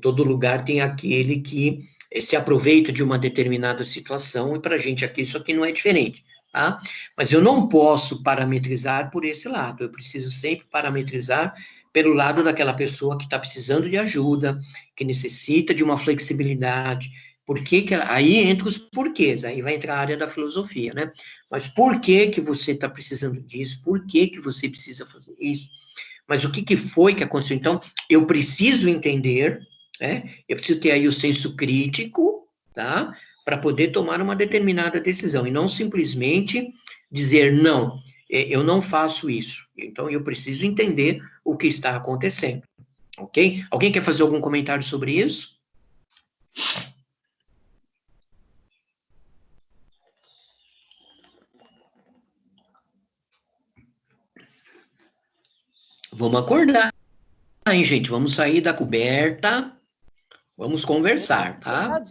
Todo lugar tem aquele que se aproveita de uma determinada situação, e para a gente aqui, isso aqui não é diferente, tá? Mas eu não posso parametrizar por esse lado, eu preciso sempre parametrizar pelo lado daquela pessoa que está precisando de ajuda, que necessita de uma flexibilidade, Por que que aí entra os porquês, aí vai entrar a área da filosofia, né? Mas por que que você está precisando disso? Por que que você precisa fazer isso? Mas o que que foi que aconteceu? Então, eu preciso entender, né? Eu preciso ter aí o senso crítico, tá? Para poder tomar uma determinada decisão, e não simplesmente dizer, não, eu não faço isso. Então, eu preciso entender o que está acontecendo, ok? Alguém quer fazer algum comentário sobre isso? Vamos acordar, hein, gente? Vamos sair da coberta, vamos conversar, tá?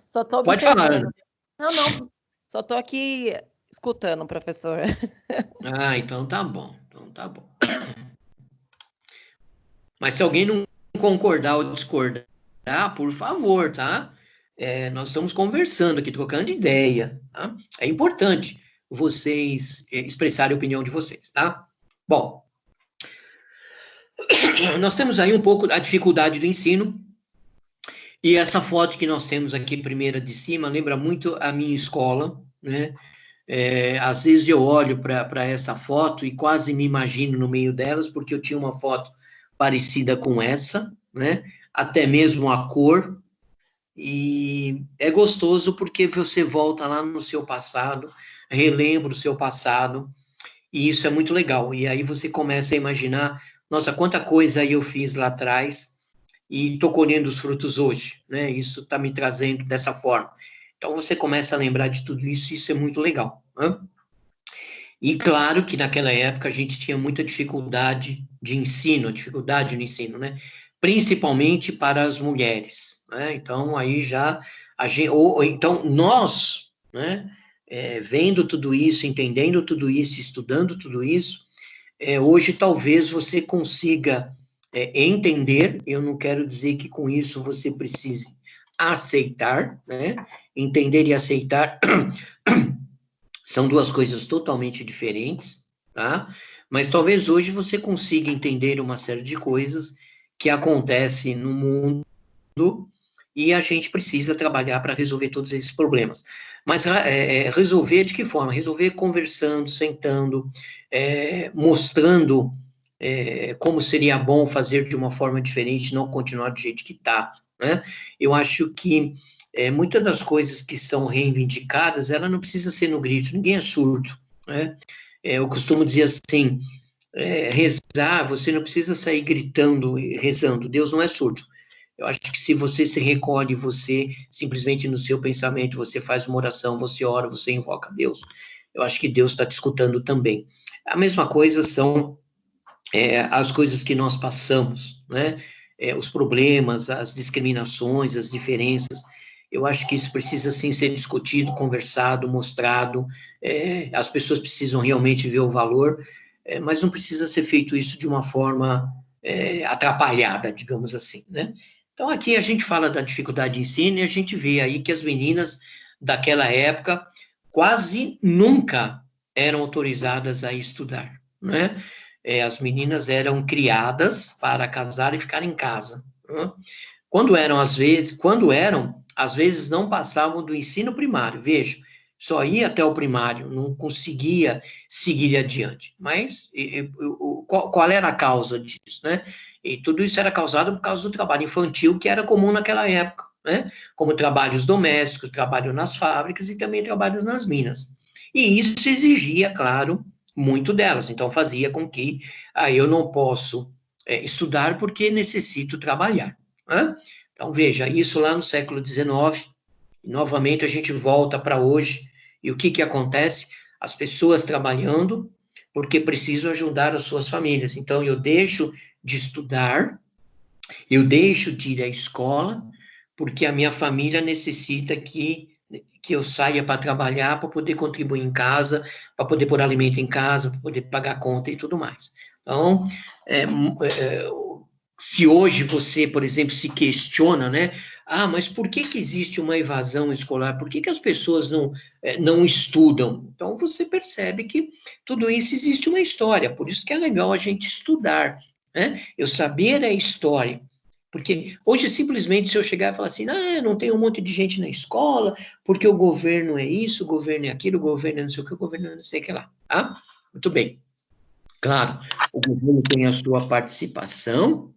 Só tô Pode falar, observando. Ana. Não, só tô aqui escutando, professor. Ah, então tá bom, então tá bom. Mas se alguém não concordar ou discordar, por favor, tá? Nós estamos conversando aqui, trocando ideia, tá? É importante vocês expressarem a opinião de vocês, tá? Bom, nós temos aí um pouco a dificuldade do ensino, e essa foto que nós temos aqui, primeira de cima, lembra muito a minha escola, né? Às vezes eu olho para essa foto e quase me imagino no meio delas, porque eu tinha uma foto parecida com essa, né? Até mesmo a cor, e é gostoso porque você volta lá no seu passado, relembra o seu passado, e isso é muito legal. E aí você começa a imaginar, nossa, quanta coisa eu fiz lá atrás e estou colhendo os frutos hoje, né? Isso está me trazendo dessa forma. Então você começa a lembrar de tudo isso, e isso é muito legal, né? E claro que naquela época a gente tinha muita dificuldade de ensino, dificuldade no ensino, né? Principalmente para as mulheres, né? Então aí já a gente, ou então nós, né? Vendo tudo isso, entendendo tudo isso, estudando tudo isso, hoje talvez você consiga entender. Eu não quero dizer que com isso você precise aceitar, né? Entender e aceitar são duas coisas totalmente diferentes, tá? Mas talvez hoje você consiga entender uma série de coisas que acontecem no mundo e a gente precisa trabalhar para resolver todos esses problemas. Mas resolver de que forma? Resolver conversando, sentando, mostrando como seria bom fazer de uma forma diferente, não continuar do jeito que está, né? Eu acho que muitas das coisas que são reivindicadas, ela não precisa ser no grito, ninguém é surdo, né? Eu costumo dizer assim, rezar, você não precisa sair gritando e rezando, Deus não é surdo. Eu acho que se você se recolhe, você simplesmente no seu pensamento, você faz uma oração, você ora, você invoca Deus, eu acho que Deus está te escutando também. A mesma coisa são as coisas que nós passamos, né? Os problemas, as discriminações, as diferenças. Eu acho que isso precisa, sim, ser discutido, conversado, mostrado. As pessoas precisam realmente ver o valor, mas não precisa ser feito isso de uma forma atrapalhada, digamos assim, né? Então, aqui a gente fala da dificuldade de ensino e a gente vê aí que as meninas daquela época quase nunca eram autorizadas a estudar, né? As meninas eram criadas para casar e ficar em casa, né? Às vezes não passavam do ensino primário, veja, só ia até o primário, não conseguia seguir adiante. Mas qual era a causa disso, né? E tudo isso era causado por causa do trabalho infantil, que era comum naquela época, né? Como trabalhos domésticos, trabalho nas fábricas e também trabalhos nas minas. E isso exigia, claro, muito delas. Então, fazia com que eu não posso estudar porque necessito trabalhar, né? Então, veja, isso lá no século XIX, e novamente a gente volta para hoje, e o que que acontece? As pessoas trabalhando porque precisam ajudar as suas famílias. Então, eu deixo de estudar, eu deixo de ir à escola, porque a minha família necessita que eu saia para trabalhar, para poder contribuir em casa, para poder pôr alimento em casa, para poder pagar conta e tudo mais. Então, se hoje você, por exemplo, se questiona, né? Ah, mas por que que existe uma evasão escolar? Por que que as pessoas não estudam? Então, você percebe que tudo isso existe uma história, por isso que é legal a gente estudar, né? Eu saber a história. Porque hoje, simplesmente, se eu chegar e falar assim, não tem um monte de gente na escola, porque o governo é isso, o governo é aquilo, o governo é não sei o que, o governo é não sei o que lá, tá? Muito bem. Claro, o governo tem a sua participação.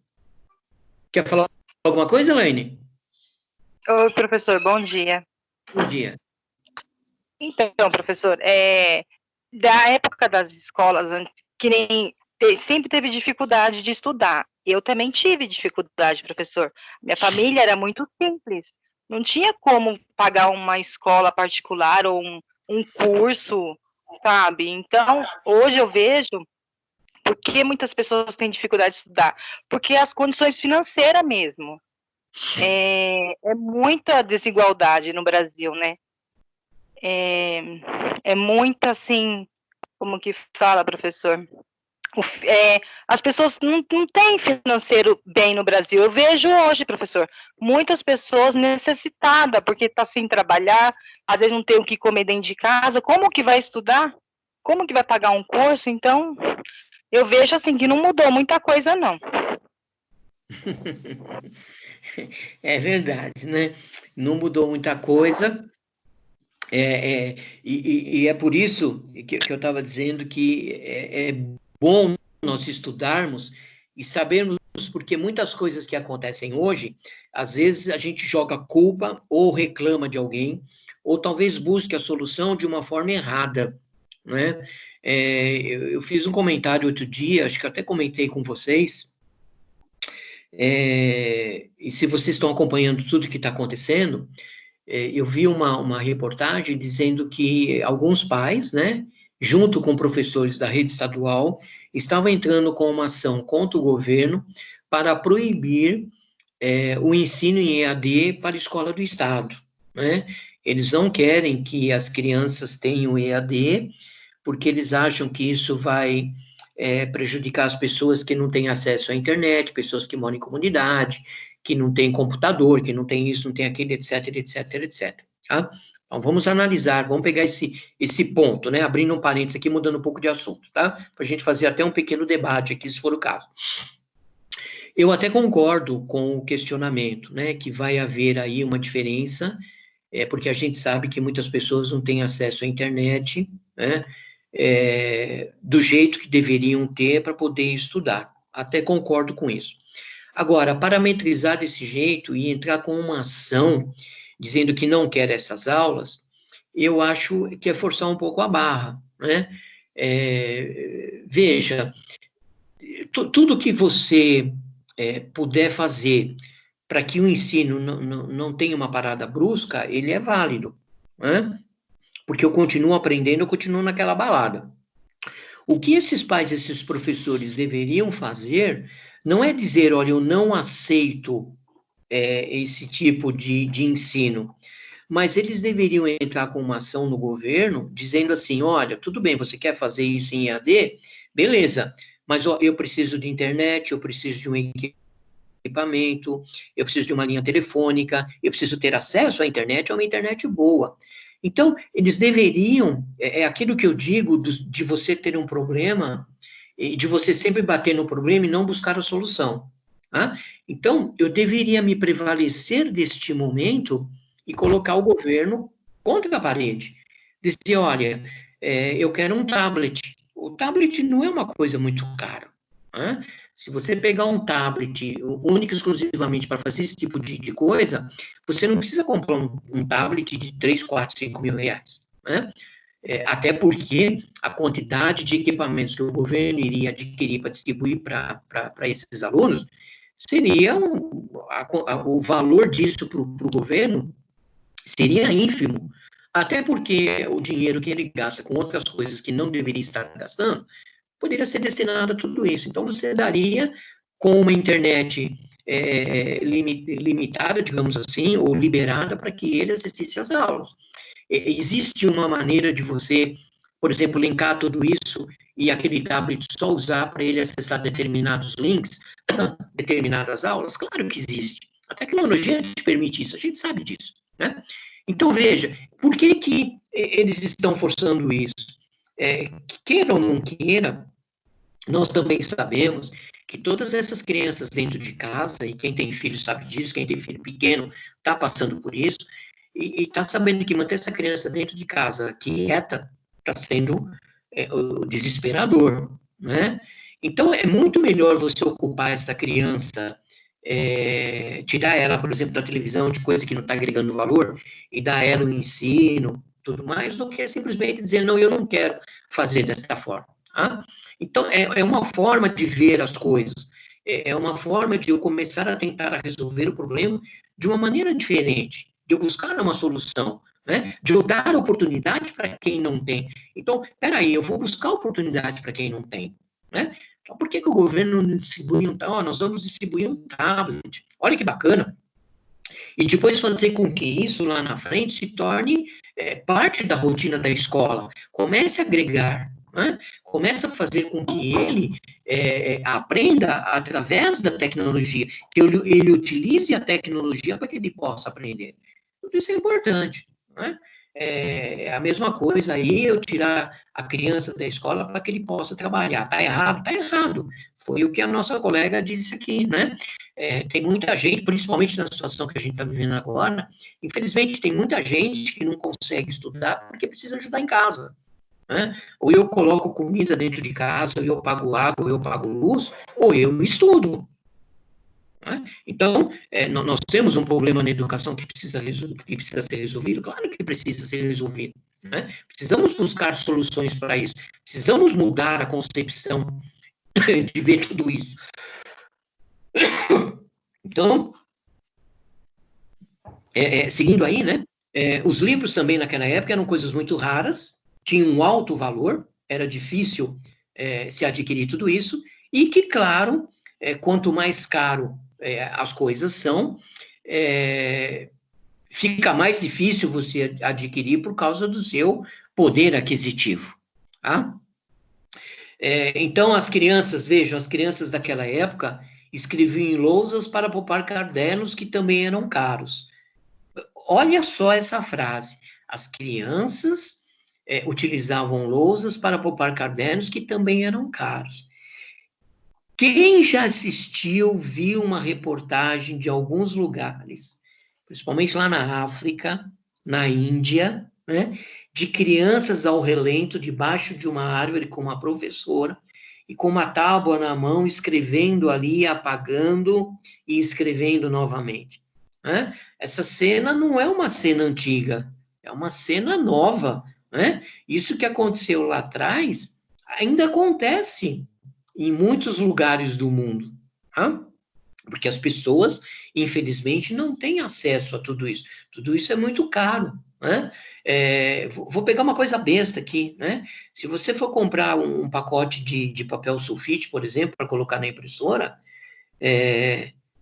Quer falar alguma coisa, Elaine? Oi, professor, bom dia. Bom dia. Então, professor, da época das escolas, que nem sempre teve dificuldade de estudar. Eu também tive dificuldade, professor. Minha família era muito simples. Não tinha como pagar uma escola particular ou um curso, sabe? Então, hoje eu vejo por que muitas pessoas têm dificuldade de estudar. Porque as condições financeiras mesmo. É muita desigualdade no Brasil, né? É muita, assim, como que fala, professor? As pessoas não têm financeiro bem no Brasil. Eu vejo hoje, professor, muitas pessoas necessitadas, porque está sem trabalhar, às vezes não tem o que comer dentro de casa. Como que vai estudar? Como que vai pagar um curso? Então, eu vejo assim que não mudou muita coisa, não. É verdade, né? Não mudou muita coisa. E é por isso que eu estava dizendo que é bom nós estudarmos e sabermos, porque muitas coisas que acontecem hoje, às vezes a gente joga culpa ou reclama de alguém, ou talvez busque a solução de uma forma errada, né? Eu fiz um comentário outro dia, acho que até comentei com vocês, e se vocês estão acompanhando tudo que está acontecendo, eu vi uma reportagem dizendo que alguns pais, né, junto com professores da rede estadual, estavam entrando com uma ação contra o governo para proibir o ensino em EAD para a escola do Estado, né? Eles não querem que as crianças tenham EAD, porque eles acham que isso vai prejudicar as pessoas que não têm acesso à internet, pessoas que moram em comunidade, que não têm computador, que não tem isso, não tem aquilo, etc, etc, etc. Tá? Então, vamos analisar, vamos pegar esse ponto, né? Abrindo um parênteses aqui, mudando um pouco de assunto, tá? Para a gente fazer até um pequeno debate aqui, se for o caso. Eu até concordo com o questionamento, né? Que vai haver aí uma diferença, porque a gente sabe que muitas pessoas não têm acesso à internet, né? Do jeito que deveriam ter para poder estudar. Até concordo com isso. Agora, parametrizar desse jeito e entrar com uma ação dizendo que não quer essas aulas, eu acho que é forçar um pouco a barra, né? Veja, tudo que você puder fazer para que o ensino não tenha uma parada brusca, ele é válido, né? Porque eu continuo aprendendo, eu continuo naquela balada. O que esses pais, esses professores deveriam fazer não é dizer, olha, eu não aceito esse tipo de ensino, mas eles deveriam entrar com uma ação no governo, dizendo assim, olha, tudo bem, você quer fazer isso em EAD? Beleza, mas ó, eu preciso de internet, eu preciso de um equipamento, eu preciso de uma linha telefônica, eu preciso ter acesso à internet, a uma internet boa. Então, eles deveriam, aquilo que eu digo, de você ter um problema, de você sempre bater no problema e não buscar a solução. Tá? Então, eu deveria me prevalecer deste momento e colocar o governo contra a parede. Dizer, olha, eu quero um tablet. O tablet não é uma coisa muito cara. Né? Se você pegar um tablet único e exclusivamente para fazer esse tipo de coisa, você não precisa comprar um tablet de 3, 4, 5 mil reais. Né? Até porque a quantidade de equipamentos que o governo iria adquirir para distribuir para esses alunos seria o valor disso para o governo seria ínfimo. Até porque o dinheiro que ele gasta com outras coisas que não deveria estar gastando poderia ser destinado a tudo isso. Então, você daria com uma internet limitada, digamos assim, ou liberada para que ele assistisse às aulas. Existe uma maneira de você, por exemplo, linkar tudo isso e aquele tablet só usar para ele acessar determinados links, determinadas aulas? Claro que existe. A tecnologia te permite isso, a gente sabe disso, né? Então, veja, por que eles estão forçando isso? Queira ou não queira, nós também sabemos que que todas essas crianças dentro de casa, e quem tem filho sabe disso, quem tem filho pequeno está passando por isso, e está sabendo que manter essa criança dentro de casa quieta está sendo desesperador, né? Então, é muito melhor você ocupar essa criança, tirar ela, por exemplo, da televisão, de coisa que não está agregando valor, e dar ela o ensino, tudo mais, do que simplesmente dizer, não, eu não quero fazer dessa forma. Tá? Então, é uma forma de ver as coisas, é uma forma de eu começar a tentar resolver o problema de uma maneira diferente, de eu buscar uma solução, né? De eu dar oportunidade para quem não tem. Então, peraí, eu vou buscar oportunidade para quem não tem, né? Então, por que o governo não distribui nós vamos distribuir um tablet, olha que bacana, e depois fazer com que isso lá na frente se torne parte da rotina da escola, comece a agregar, né? Comece a fazer com que ele aprenda através da tecnologia, que ele utilize a tecnologia para que ele possa aprender. Tudo isso é importante, né? É a mesma coisa aí eu tirar a criança da escola para que ele possa trabalhar. Está errado? Está errado. Foi o que a nossa colega disse aqui, né? Tem muita gente, principalmente na situação que a gente está vivendo agora, infelizmente tem muita gente que não consegue estudar porque precisa ajudar em casa, né? Ou eu coloco comida dentro de casa, ou eu pago água, ou eu pago luz, ou eu estudo. Né? Então, nós temos um problema na educação que precisa ser resolvido, claro que precisa ser resolvido. Né? Precisamos buscar soluções para isso, precisamos mudar a concepção de ver tudo isso. Então, seguindo aí, né? Os livros também naquela época eram coisas muito raras, tinham um alto valor, era difícil se adquirir tudo isso, e que, claro, quanto mais caro as coisas são, fica mais difícil você adquirir por causa do seu poder aquisitivo. Tá? Então, as crianças, vejam, as crianças daquela época escreviam em lousas para poupar cadernos que também eram caros. Olha só essa frase. As crianças utilizavam lousas para poupar cadernos que também eram caros. Quem já assistiu, viu uma reportagem de alguns lugares, principalmente lá na África, na Índia, né, de crianças ao relento, debaixo de uma árvore com uma professora, e com uma tábua na mão, escrevendo ali, apagando e escrevendo novamente. Né? Essa cena não é uma cena antiga, é uma cena nova. Né? Isso que aconteceu lá atrás ainda acontece em muitos lugares do mundo, tá? Porque as pessoas, infelizmente, não têm acesso a tudo isso. Tudo isso é muito caro, né? Vou pegar uma coisa besta aqui, né? Se você for comprar um pacote de papel sulfite, por exemplo, para colocar na impressora,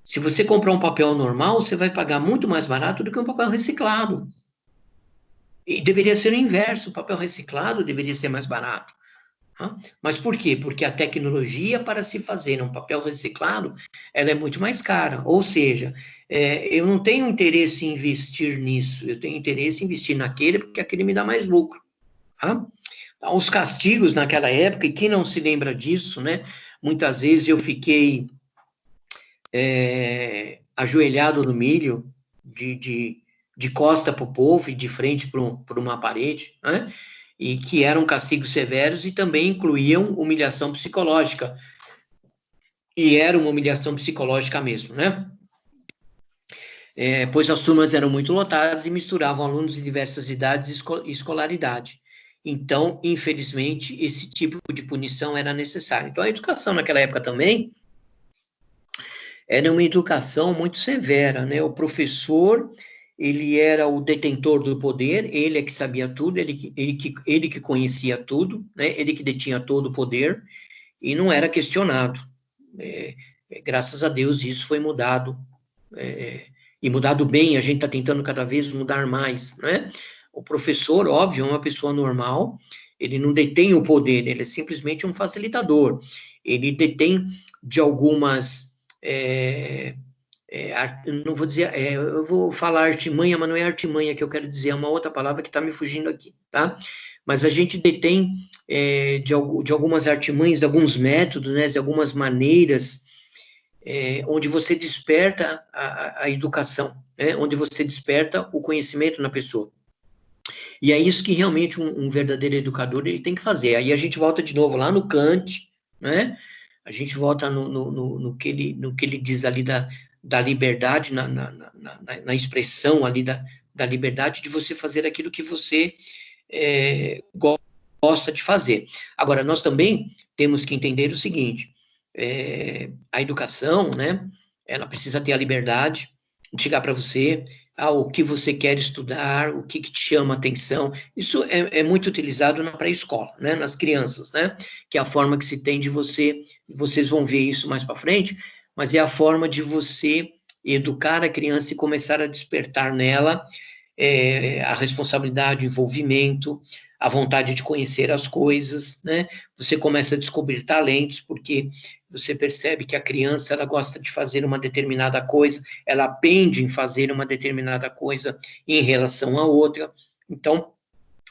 se você comprar um papel normal, você vai pagar muito mais barato do que um papel reciclado. E deveria ser o inverso, o papel reciclado deveria ser mais barato. Mas por quê? Porque a tecnologia para se fazer um papel reciclado, ela é muito mais cara. Ou seja, eu não tenho interesse em investir nisso, eu tenho interesse em investir naquele, porque aquele me dá mais lucro. Tá? Então, os castigos naquela época, e quem não se lembra disso, né? Muitas vezes eu fiquei ajoelhado no milho, de costa para o povo e de frente para uma parede, né? E que eram castigos severos e também incluíam humilhação psicológica. E era uma humilhação psicológica mesmo, né? Pois as turmas eram muito lotadas e misturavam alunos de diversas idades e escolaridade. Então, infelizmente, esse tipo de punição era necessário. Então, a educação naquela época também era uma educação muito severa, né? O professor, ele era o detentor do poder, ele é que sabia tudo, ele que conhecia tudo, né? Ele que detinha todo o poder, e não era questionado. Graças a Deus isso foi mudado, e mudado bem, a gente está tentando cada vez mudar mais, né? O professor, óbvio, é uma pessoa normal, ele não detém o poder, ele é simplesmente um facilitador, ele detém de algumas... não vou dizer, eu vou falar artimanha, mas não é artimanha que eu quero dizer, é uma outra palavra que está me fugindo aqui, tá? Mas a gente detém de algumas artimanhas, de alguns métodos, né, de algumas maneiras onde você desperta a educação, né? Onde você desperta o conhecimento na pessoa. E é isso que realmente um verdadeiro educador ele tem que fazer. Aí a gente volta de novo lá no Kant, né? A gente volta no que ele diz ali da liberdade, na expressão ali da liberdade de você fazer aquilo que você gosta de fazer. Agora, nós também temos que entender o seguinte, a educação, né, ela precisa ter a liberdade de chegar para você, o que você quer estudar, o que te chama a atenção. Isso é muito utilizado na pré-escola, né, nas crianças, né, que é a forma que se tem de vocês vão ver isso mais para frente, mas é a forma de você educar a criança e começar a despertar nela a responsabilidade, o envolvimento, a vontade de conhecer as coisas, né? Você começa a descobrir talentos, porque você percebe que a criança, ela gosta de fazer uma determinada coisa, ela pende em fazer uma determinada coisa em relação a outra, então,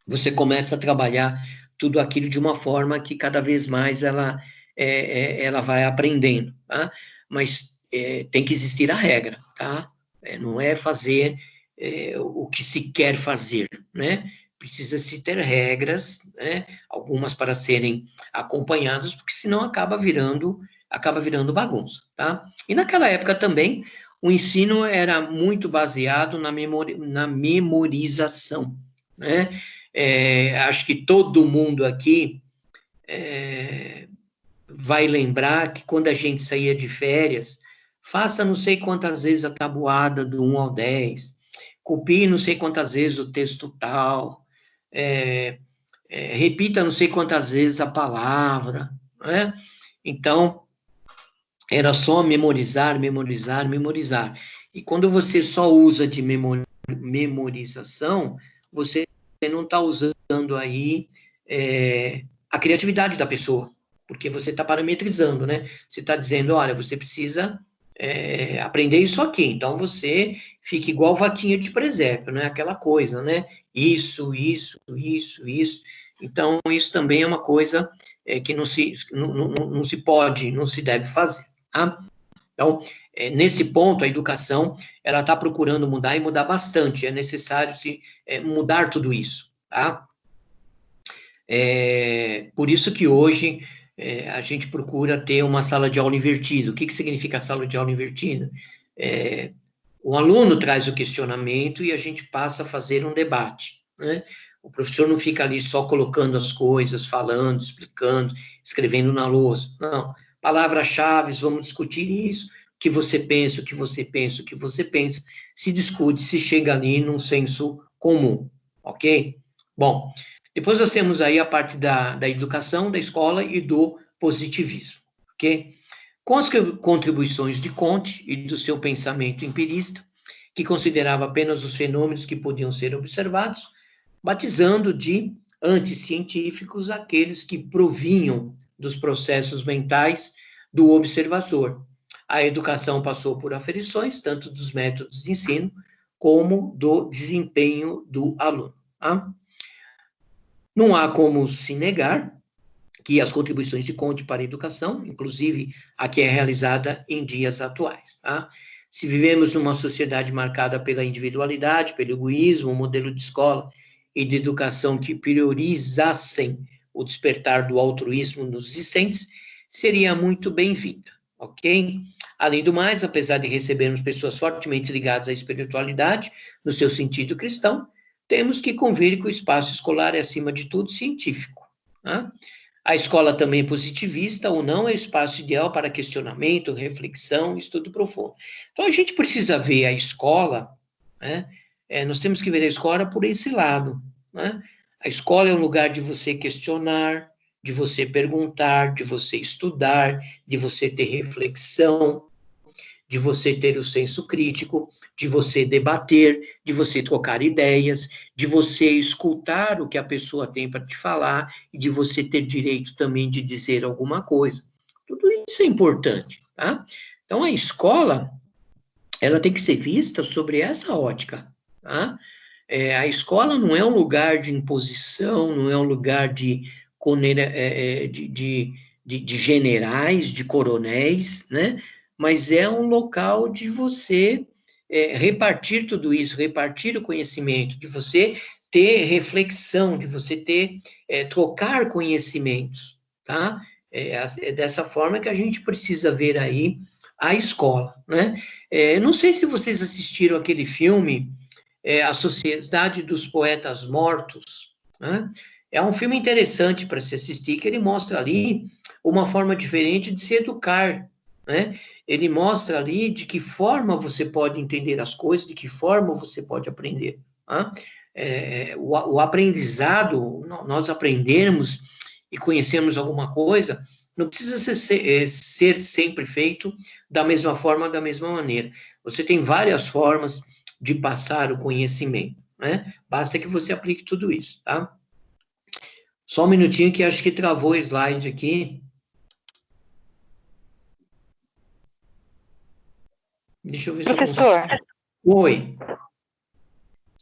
você começa a trabalhar tudo aquilo de uma forma que cada vez mais ela vai aprendendo, tá? Mas tem que existir a regra, tá? Não é fazer o que se quer fazer, né? Precisa-se ter regras, né? Algumas para serem acompanhadas, porque senão acaba virando bagunça, tá? E naquela época também, o ensino era muito baseado na memorização, né? Acho que todo mundo aqui vai lembrar que quando a gente saía de férias, faça não sei quantas vezes a tabuada do 1 ao 10, copie não sei quantas vezes o texto tal, repita não sei quantas vezes a palavra, né? Então, era só memorizar, memorizar, memorizar. E quando você só usa de memorização, você não está usando aí a criatividade da pessoa, porque você está parametrizando, né? Você está dizendo, olha, você precisa aprender isso aqui, então você fica igual vaquinha de presépio, né? Aquela coisa, né? Isso. Então, isso também é uma coisa que não se pode, não se deve fazer, tá? Então, nesse ponto, a educação, ela está procurando mudar e mudar bastante, é necessário mudar tudo isso, tá? Por isso que hoje a gente procura ter uma sala de aula invertida. O que significa sala de aula invertida? O aluno traz o questionamento e a gente passa a fazer um debate, né? O professor não fica ali só colocando as coisas, falando, explicando, escrevendo na lousa. Não. Palavras-chave, vamos discutir isso, o que você pensa, o que você pensa, o que você pensa, se discute, se chega ali num senso comum, ok? Bom, depois nós temos aí a parte da educação, da escola e do positivismo, ok? Com as contribuições de Comte e do seu pensamento empirista, que considerava apenas os fenômenos que podiam ser observados, batizando de anticientíficos aqueles que provinham dos processos mentais do observador. A educação passou por aferições, tanto dos métodos de ensino, como do desempenho do aluno. Tá? Não há como se negar que as contribuições de Comte para a educação, inclusive a que é realizada em dias atuais. Tá? Se vivemos numa sociedade marcada pela individualidade, pelo egoísmo, um modelo de escola e de educação que priorizassem o despertar do altruísmo nos discentes, seria muito bem-vinda, ok? Além do mais, apesar de recebermos pessoas fortemente ligadas à espiritualidade, no seu sentido cristão, temos que convir que o espaço escolar é, acima de tudo, científico. Tá? A escola também positivista ou não é espaço ideal para questionamento, reflexão, estudo profundo. Então, a gente precisa ver a escola, né? Nós temos que ver a escola por esse lado, né? A escola é um lugar de você questionar, de você perguntar, de você estudar, de você ter reflexão, de você ter o senso crítico, de você debater, de você trocar ideias, de você escutar o que a pessoa tem para te falar e de você ter direito também de dizer alguma coisa. Tudo isso é importante, tá? Então, a escola, ela tem que ser vista sobre essa ótica, tá? A escola não é um lugar de imposição, não é um lugar de generais, de coronéis, né? mas é um local de você repartir tudo isso, repartir o conhecimento, de você ter reflexão, de você ter, trocar conhecimentos, tá? É dessa forma que a gente precisa ver aí a escola, né? Não sei se vocês assistiram aquele filme, A Sociedade dos Poetas Mortos, né? É um filme interessante para se assistir, que ele mostra ali uma forma diferente de se educar, né? Ele mostra ali de que forma você pode entender as coisas, de que forma você pode aprender, tá? O aprendizado, nós aprendermos e conhecermos alguma coisa, não precisa ser sempre feito da mesma forma, da mesma maneira. Você tem várias formas de passar o conhecimento, né? Basta que você aplique tudo isso, tá? Só um minutinho que acho que travou o slide aqui. Deixa eu ver Professor, se eu consigo. Oi.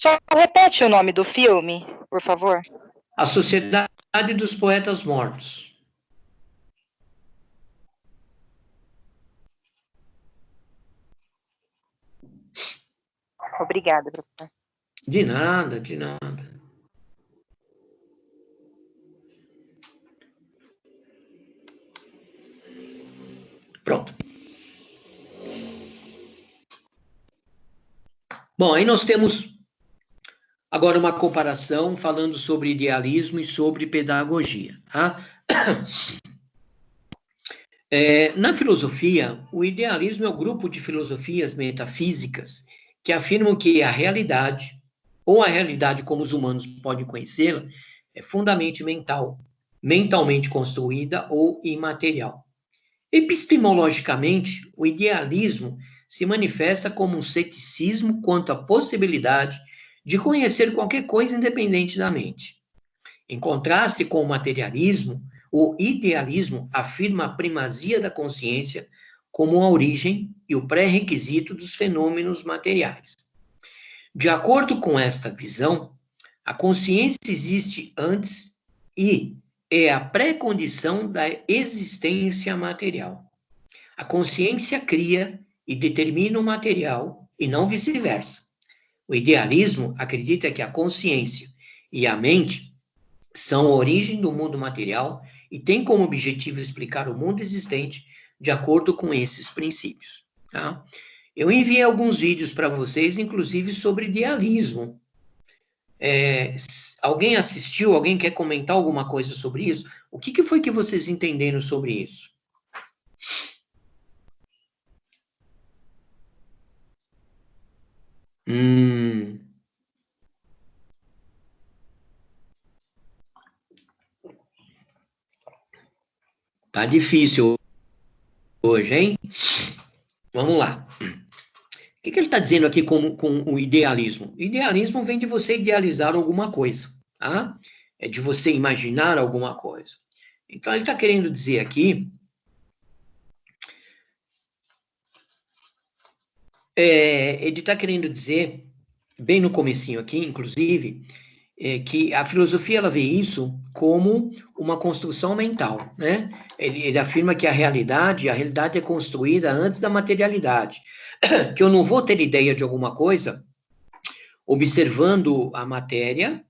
só repete o nome do filme, por favor. A Sociedade dos Poetas Mortos. Obrigada, professor. De nada, de nada. Pronto. Bom, aí nós temos agora uma comparação falando sobre idealismo e sobre pedagogia, tá? Na filosofia, o idealismo é o grupo de filosofias metafísicas que afirmam que a realidade, ou a realidade como os humanos podem conhecê-la, é fundamentalmente mental, mentalmente construída ou imaterial. Epistemologicamente, o idealismo se manifesta como um ceticismo quanto à possibilidade de conhecer qualquer coisa independente da mente. Em contraste com o materialismo, o idealismo afirma a primazia da consciência como a origem e o pré-requisito dos fenômenos materiais. De acordo com esta visão, a consciência existe antes e é a pré-condição da existência material. A consciência cria e determina o material e não vice-versa. O idealismo acredita que a consciência e a mente são a origem do mundo material e tem como objetivo explicar o mundo existente de acordo com esses princípios, tá? Eu enviei alguns vídeos para vocês, inclusive sobre idealismo. Alguém assistiu? Alguém quer comentar alguma coisa sobre isso? O que foi que vocês entenderam sobre isso? Tá difícil hoje, hein? Vamos lá. O que ele está dizendo aqui com o idealismo? Idealismo vem de você idealizar alguma coisa, tá? É de você imaginar alguma coisa. Então, ele está querendo dizer aqui... ele está querendo dizer, bem no comecinho aqui, inclusive, que a filosofia ela vê isso como uma construção mental, né? Ele afirma que a realidade é construída antes da materialidade, que eu não vou ter ideia de alguma coisa observando a matéria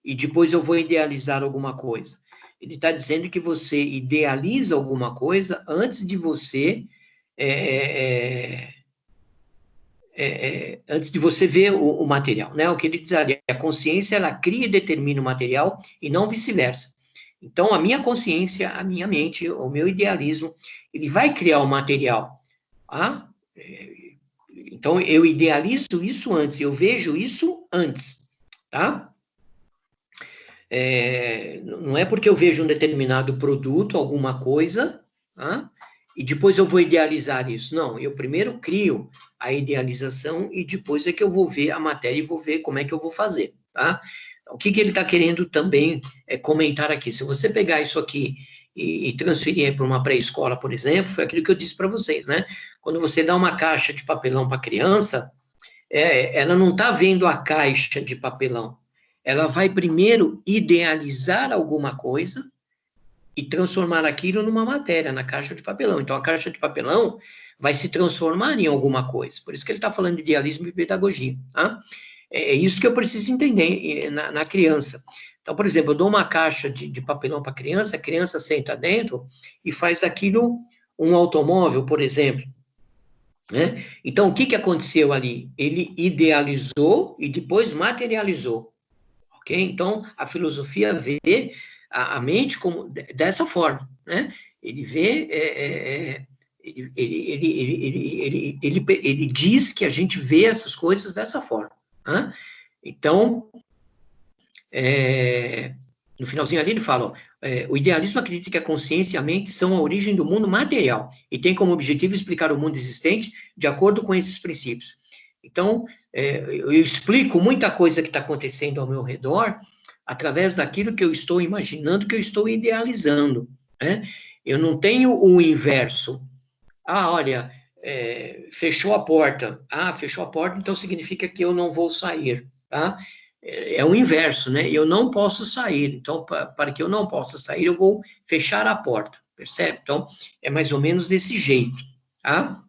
e depois eu vou idealizar alguma coisa. Ele está dizendo que você idealiza alguma coisa antes de você antes de você ver o material, né? O que ele diz ali, a consciência, ela cria e determina o material e não vice-versa. Então, a minha consciência, a minha mente, o meu idealismo, ele vai criar o material, tá? Então, eu idealizo isso antes, eu vejo isso antes, tá? Não é porque eu vejo um determinado produto, alguma coisa, tá? E depois eu vou idealizar isso. Não, eu primeiro crio a idealização e depois é que eu vou ver a matéria e vou ver como é que eu vou fazer, tá? Então, o que ele está querendo também comentar aqui? Se você pegar isso aqui e transferir para uma pré-escola, por exemplo, foi aquilo que eu disse para vocês, né? Quando você dá uma caixa de papelão para a criança, ela não está vendo a caixa de papelão. Ela vai primeiro idealizar alguma coisa e transformar aquilo numa matéria, na caixa de papelão. Então, a caixa de papelão vai se transformar em alguma coisa. Por isso que ele está falando de idealismo e pedagogia. Tá? É isso que eu preciso entender na criança. Então, por exemplo, eu dou uma caixa de papelão para a criança senta dentro e faz daquilo um automóvel, por exemplo. Né? Então, o que aconteceu ali? Ele idealizou e depois materializou. Ok? Então, a filosofia vê a mente como dessa forma. Né? Ele vê... Ele diz que a gente vê essas coisas dessa forma. Né? Então, no finalzinho ali ele fala, ó, o idealismo acredita que a consciência e a mente são a origem do mundo material e tem como objetivo explicar o mundo existente de acordo com esses princípios. Então, eu explico muita coisa que está acontecendo ao meu redor através daquilo que eu estou imaginando, que eu estou idealizando. Né? Eu não tenho o inverso. Olha, fechou a porta. Fechou a porta, então significa que eu não vou sair, tá? É o inverso, né? Eu não posso sair. Então, para que eu não possa sair, eu vou fechar a porta, percebe? Então, é mais ou menos desse jeito, tá?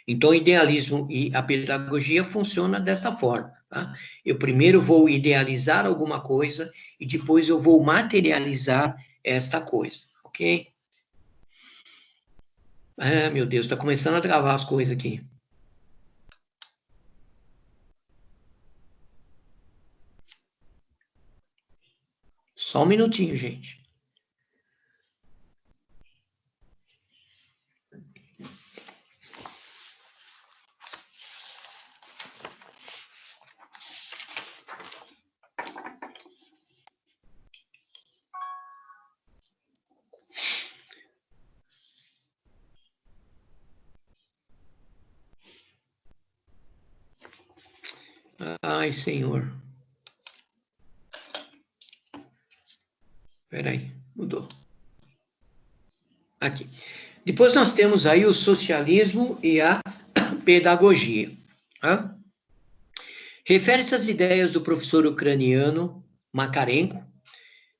Então, o idealismo e a pedagogia funciona dessa forma, tá? Eu primeiro vou idealizar alguma coisa e depois eu vou materializar esta coisa, ok? Meu Deus, está começando a travar as coisas aqui. Só um minutinho, gente. Ai, Senhor. Espera aí, mudou. Aqui. Depois nós temos aí o socialismo e a pedagogia. Tá? Refere-se às ideias do professor ucraniano Makarenko.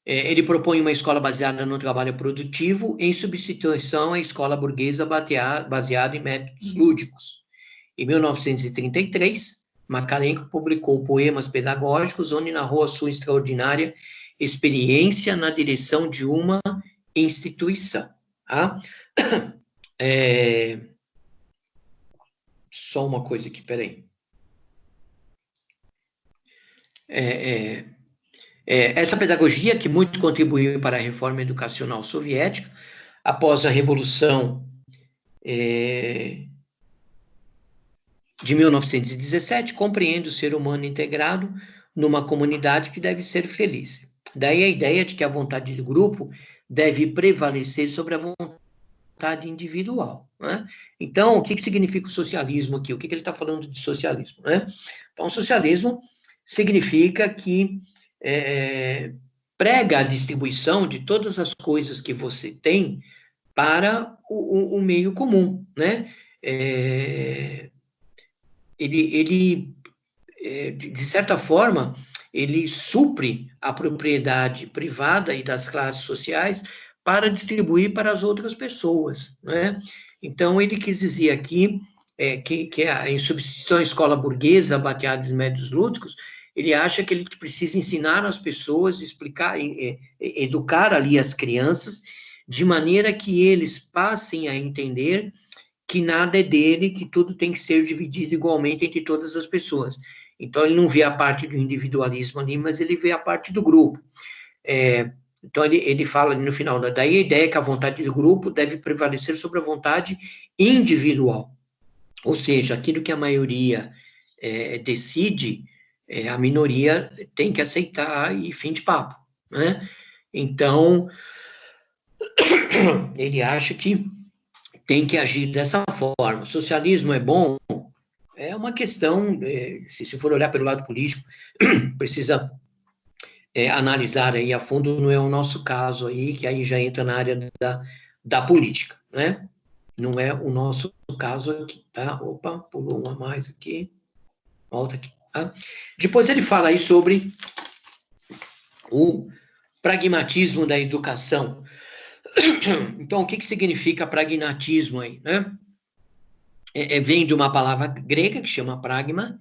Ele propõe uma escola baseada no trabalho produtivo em substituição à escola burguesa baseada em métodos lúdicos. Em 1933, Makarenko publicou poemas pedagógicos onde narrou a sua extraordinária experiência na direção de uma instituição. Tá? Só uma coisa aqui, peraí. Essa pedagogia, que muito contribuiu para a reforma educacional soviética, após a Revolução de 1917, compreende o ser humano integrado numa comunidade que deve ser feliz. Daí a ideia de que a vontade do grupo deve prevalecer sobre a vontade individual. Né? Então, o que significa o socialismo aqui? O que ele está falando de socialismo? Né? Então, o socialismo significa que prega a distribuição de todas as coisas que você tem para o meio comum, né? Ele de certa forma, ele supre a propriedade privada e das classes sociais para distribuir para as outras pessoas, né? Então, ele quis dizer aqui que em substituição à escola burguesa baseada em métodos lúdicos, ele acha que ele precisa ensinar as pessoas, explicar, educar ali as crianças, de maneira que eles passem a entender que nada é dele, que tudo tem que ser dividido igualmente entre todas as pessoas. Então, ele não vê a parte do individualismo ali, mas ele vê a parte do grupo. Então, ele fala no final, daí a ideia é que a vontade do grupo deve prevalecer sobre a vontade individual. Ou seja, aquilo que a maioria decide, a minoria tem que aceitar e fim de papo. Né? Então, ele acha que tem que agir dessa forma. O socialismo é bom? É uma questão, se for olhar pelo lado político, precisa analisar aí a fundo, não é o nosso caso aí, que aí já entra na área da política, né? Não é o nosso caso aqui, tá? Opa, pulou uma mais aqui, volta aqui, tá? Depois ele fala aí sobre o pragmatismo da educação. Então, o que significa pragmatismo aí, né? vem de uma palavra grega que chama pragma,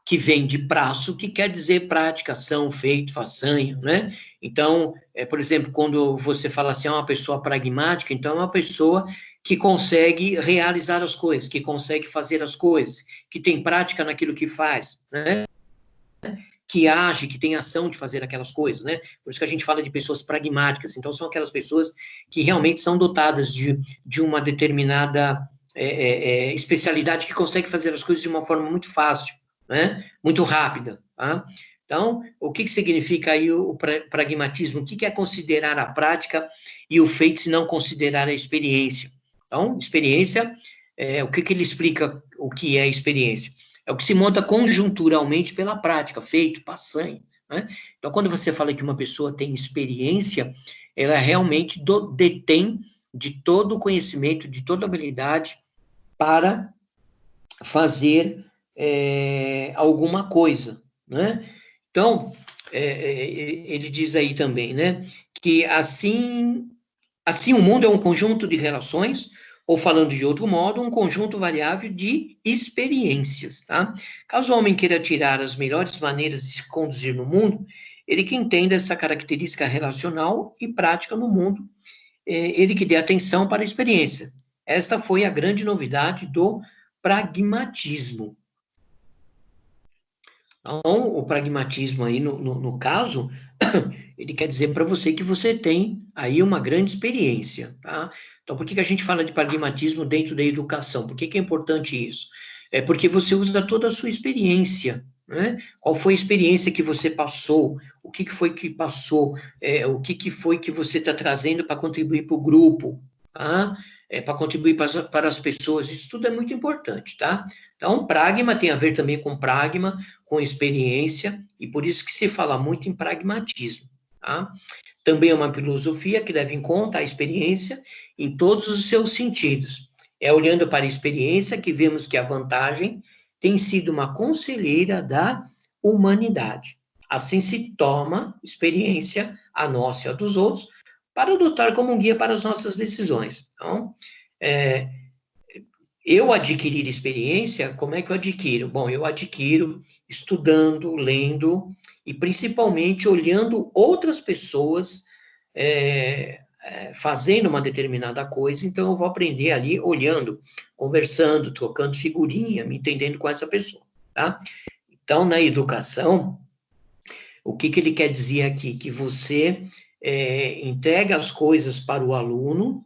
que vem de prazo, que quer dizer prática, ação, feito, façanha, né? Então, por exemplo, quando você fala assim, é uma pessoa pragmática, então é uma pessoa que consegue realizar as coisas, que consegue fazer as coisas, que tem prática naquilo que faz, né? Que age, que tem ação de fazer aquelas coisas, né? Por isso que a gente fala de pessoas pragmáticas. Então, são aquelas pessoas que realmente são dotadas de uma determinada especialidade, que consegue fazer as coisas de uma forma muito fácil, né? Muito rápida, tá? Então, o que significa aí o pragmatismo? O que é considerar a prática e o feito se não considerar a experiência? Então, experiência, o que ele explica o que é experiência? É o que se monta conjunturalmente pela prática, feito, passando, né? Então, quando você fala que uma pessoa tem experiência, ela realmente detém de todo o conhecimento, de toda a habilidade para fazer alguma coisa, né? Então, ele diz aí também, né, que assim o mundo é um conjunto de relações, ou falando de outro modo, um conjunto variável de experiências, tá? Caso o homem queira tirar as melhores maneiras de se conduzir no mundo, ele que entenda essa característica relacional e prática no mundo, ele que dê atenção para a experiência. Esta foi a grande novidade do pragmatismo. Então, o pragmatismo aí, no caso, ele quer dizer para você que você tem aí uma grande experiência, tá? Então, por que a gente fala de pragmatismo dentro da educação? Por que é importante isso? É porque você usa toda a sua experiência, né? Qual foi a experiência que você passou? O que foi que passou? O que foi que você está trazendo para contribuir para o grupo, tá? Para contribuir para as pessoas. Isso tudo é muito importante, tá? Então, pragma tem a ver também com pragma, com experiência, e por isso que se fala muito em pragmatismo, tá? Também é uma filosofia que leva em conta a experiência em todos os seus sentidos. É olhando para a experiência que vemos que a vantagem tem sido uma conselheira da humanidade. Assim se toma experiência, a nossa e a dos outros, para adotar como um guia para as nossas decisões. Então, eu adquirir experiência, como é que eu adquiro? Bom, eu adquiro estudando, lendo e principalmente olhando outras pessoas fazendo uma determinada coisa, então eu vou aprender ali olhando, conversando, trocando figurinha, me entendendo com essa pessoa, tá? Então, na educação, o que ele quer dizer aqui? Que você entrega as coisas para o aluno,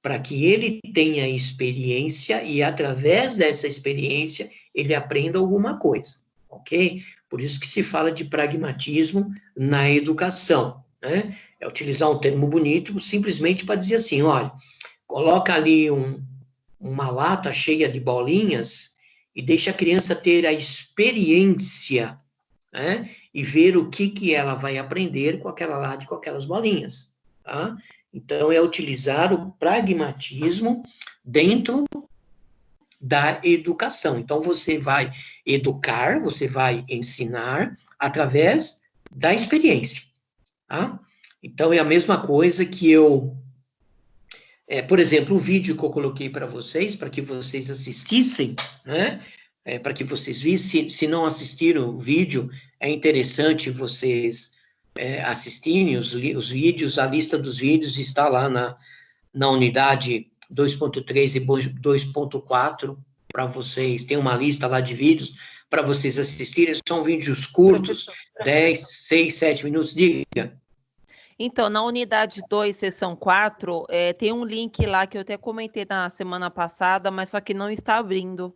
para que ele tenha experiência e, através dessa experiência, ele aprenda alguma coisa, ok? Por isso que se fala de pragmatismo na educação, né? É utilizar um termo bonito simplesmente para dizer assim, olha, coloca ali uma lata cheia de bolinhas e deixa a criança ter a experiência, né? E ver o que ela vai aprender com aquela lata, com aquelas bolinhas, tá? Então, é utilizar o pragmatismo dentro da educação. Então, você vai educar, você vai ensinar através da experiência, tá? Então, é a mesma coisa que por exemplo, o vídeo que eu coloquei para vocês assistissem, né? Para que vocês vissem, se não assistiram o vídeo, é interessante vocês assistirem os vídeos, a lista dos vídeos está lá na unidade 2.3 e 2.4, para vocês, tem uma lista lá de vídeos para vocês assistirem, são vídeos curtos, 10, 6, 7 minutos, diga. Então, na unidade 2, seção 4, tem um link lá que eu até comentei na semana passada, mas só que não está abrindo.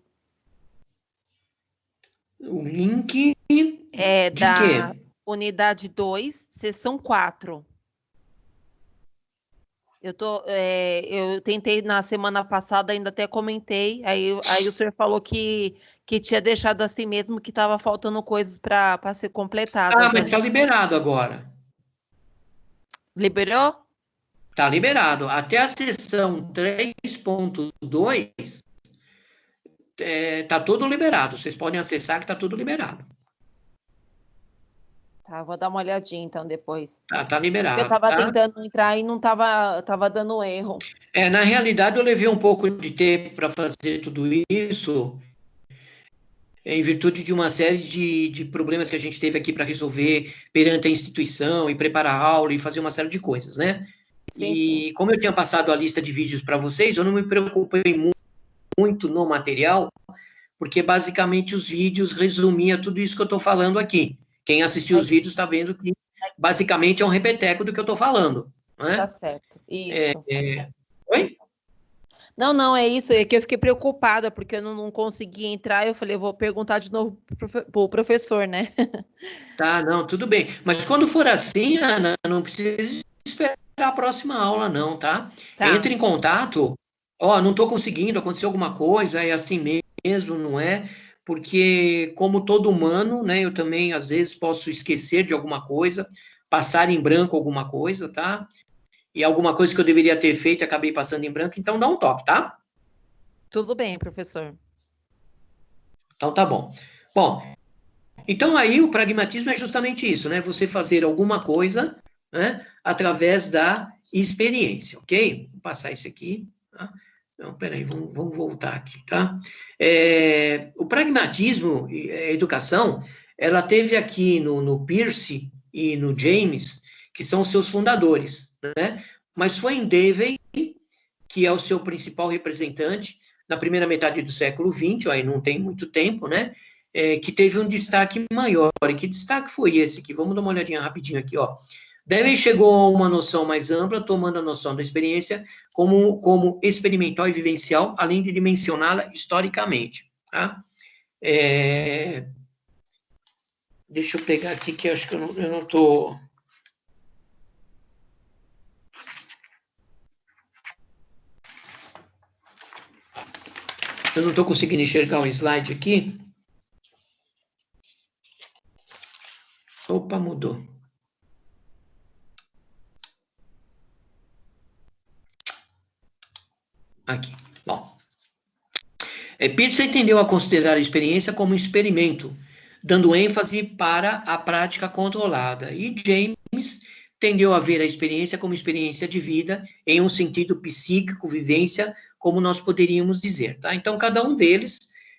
O link de da quê? unidade 2, seção 4. Eu tentei na semana passada, ainda até comentei, aí o senhor falou que tinha deixado assim mesmo, que estava faltando coisas para ser completadas. Ah, mas está liberado agora. Liberou? Está liberado. Até a seção 3.2 está tudo liberado. Vocês podem acessar que está tudo liberado. Tá, vou dar uma olhadinha então depois. Tá Eu liberado, estava tá? tentando entrar e não estava dando erro. Na realidade, eu levei um pouco de tempo para fazer tudo isso, em virtude de uma série de problemas que a gente teve aqui para resolver perante a instituição e preparar a aula e fazer uma série de coisas, né? Sim, sim. E como eu tinha passado a lista de vídeos para vocês, eu não me preocupei muito no material, porque basicamente os vídeos resumiam tudo isso que eu estou falando aqui. Quem assistiu os vídeos está vendo que basicamente é um repeteco do que eu estou falando, não Tá é? certo. Isso. Oi? Não, é isso. É que eu fiquei preocupada porque eu não consegui entrar. Eu falei, eu vou perguntar de novo pro professor, né? Tá, não, tudo bem. Mas quando for assim, Ana, não precisa esperar a próxima aula, não, tá? Tá. Entre em contato. Ó, não estou conseguindo, aconteceu alguma coisa, é assim mesmo, não é? Porque, como todo humano, né, eu também, às vezes, posso esquecer de alguma coisa, passar em branco alguma coisa, tá? E alguma coisa que eu deveria ter feito, acabei passando em branco, então dá um toque, tá? Tudo bem, professor. Então tá bom. Bom, então aí o pragmatismo é justamente isso, né? Você fazer alguma coisa, né, através da experiência, ok? Vou passar isso aqui, tá? Então, peraí, vamos voltar aqui, tá? O pragmatismo, a educação, ela teve aqui no Peirce e no James, que são os seus fundadores, né? Mas foi em Davey, que é o seu principal representante, na primeira metade do século XX, aí não tem muito tempo, né? Que teve um destaque maior. E que destaque foi esse aqui? Vamos dar uma olhadinha rapidinho aqui, ó. Dewey chegou a uma noção mais ampla, tomando a noção da experiência como experimental e vivencial, além de dimensioná-la historicamente. Tá? Deixa eu pegar aqui, que eu acho que eu não estou... Eu não estou conseguindo enxergar o slide aqui. Opa, mudou. Aqui. Bom. Peirce entendeu a considerar a experiência como um experimento, dando ênfase para a prática controlada. E James tendeu a ver a experiência como experiência de vida, em um sentido psíquico, vivência, como nós poderíamos dizer. Tá? Então, cada um deles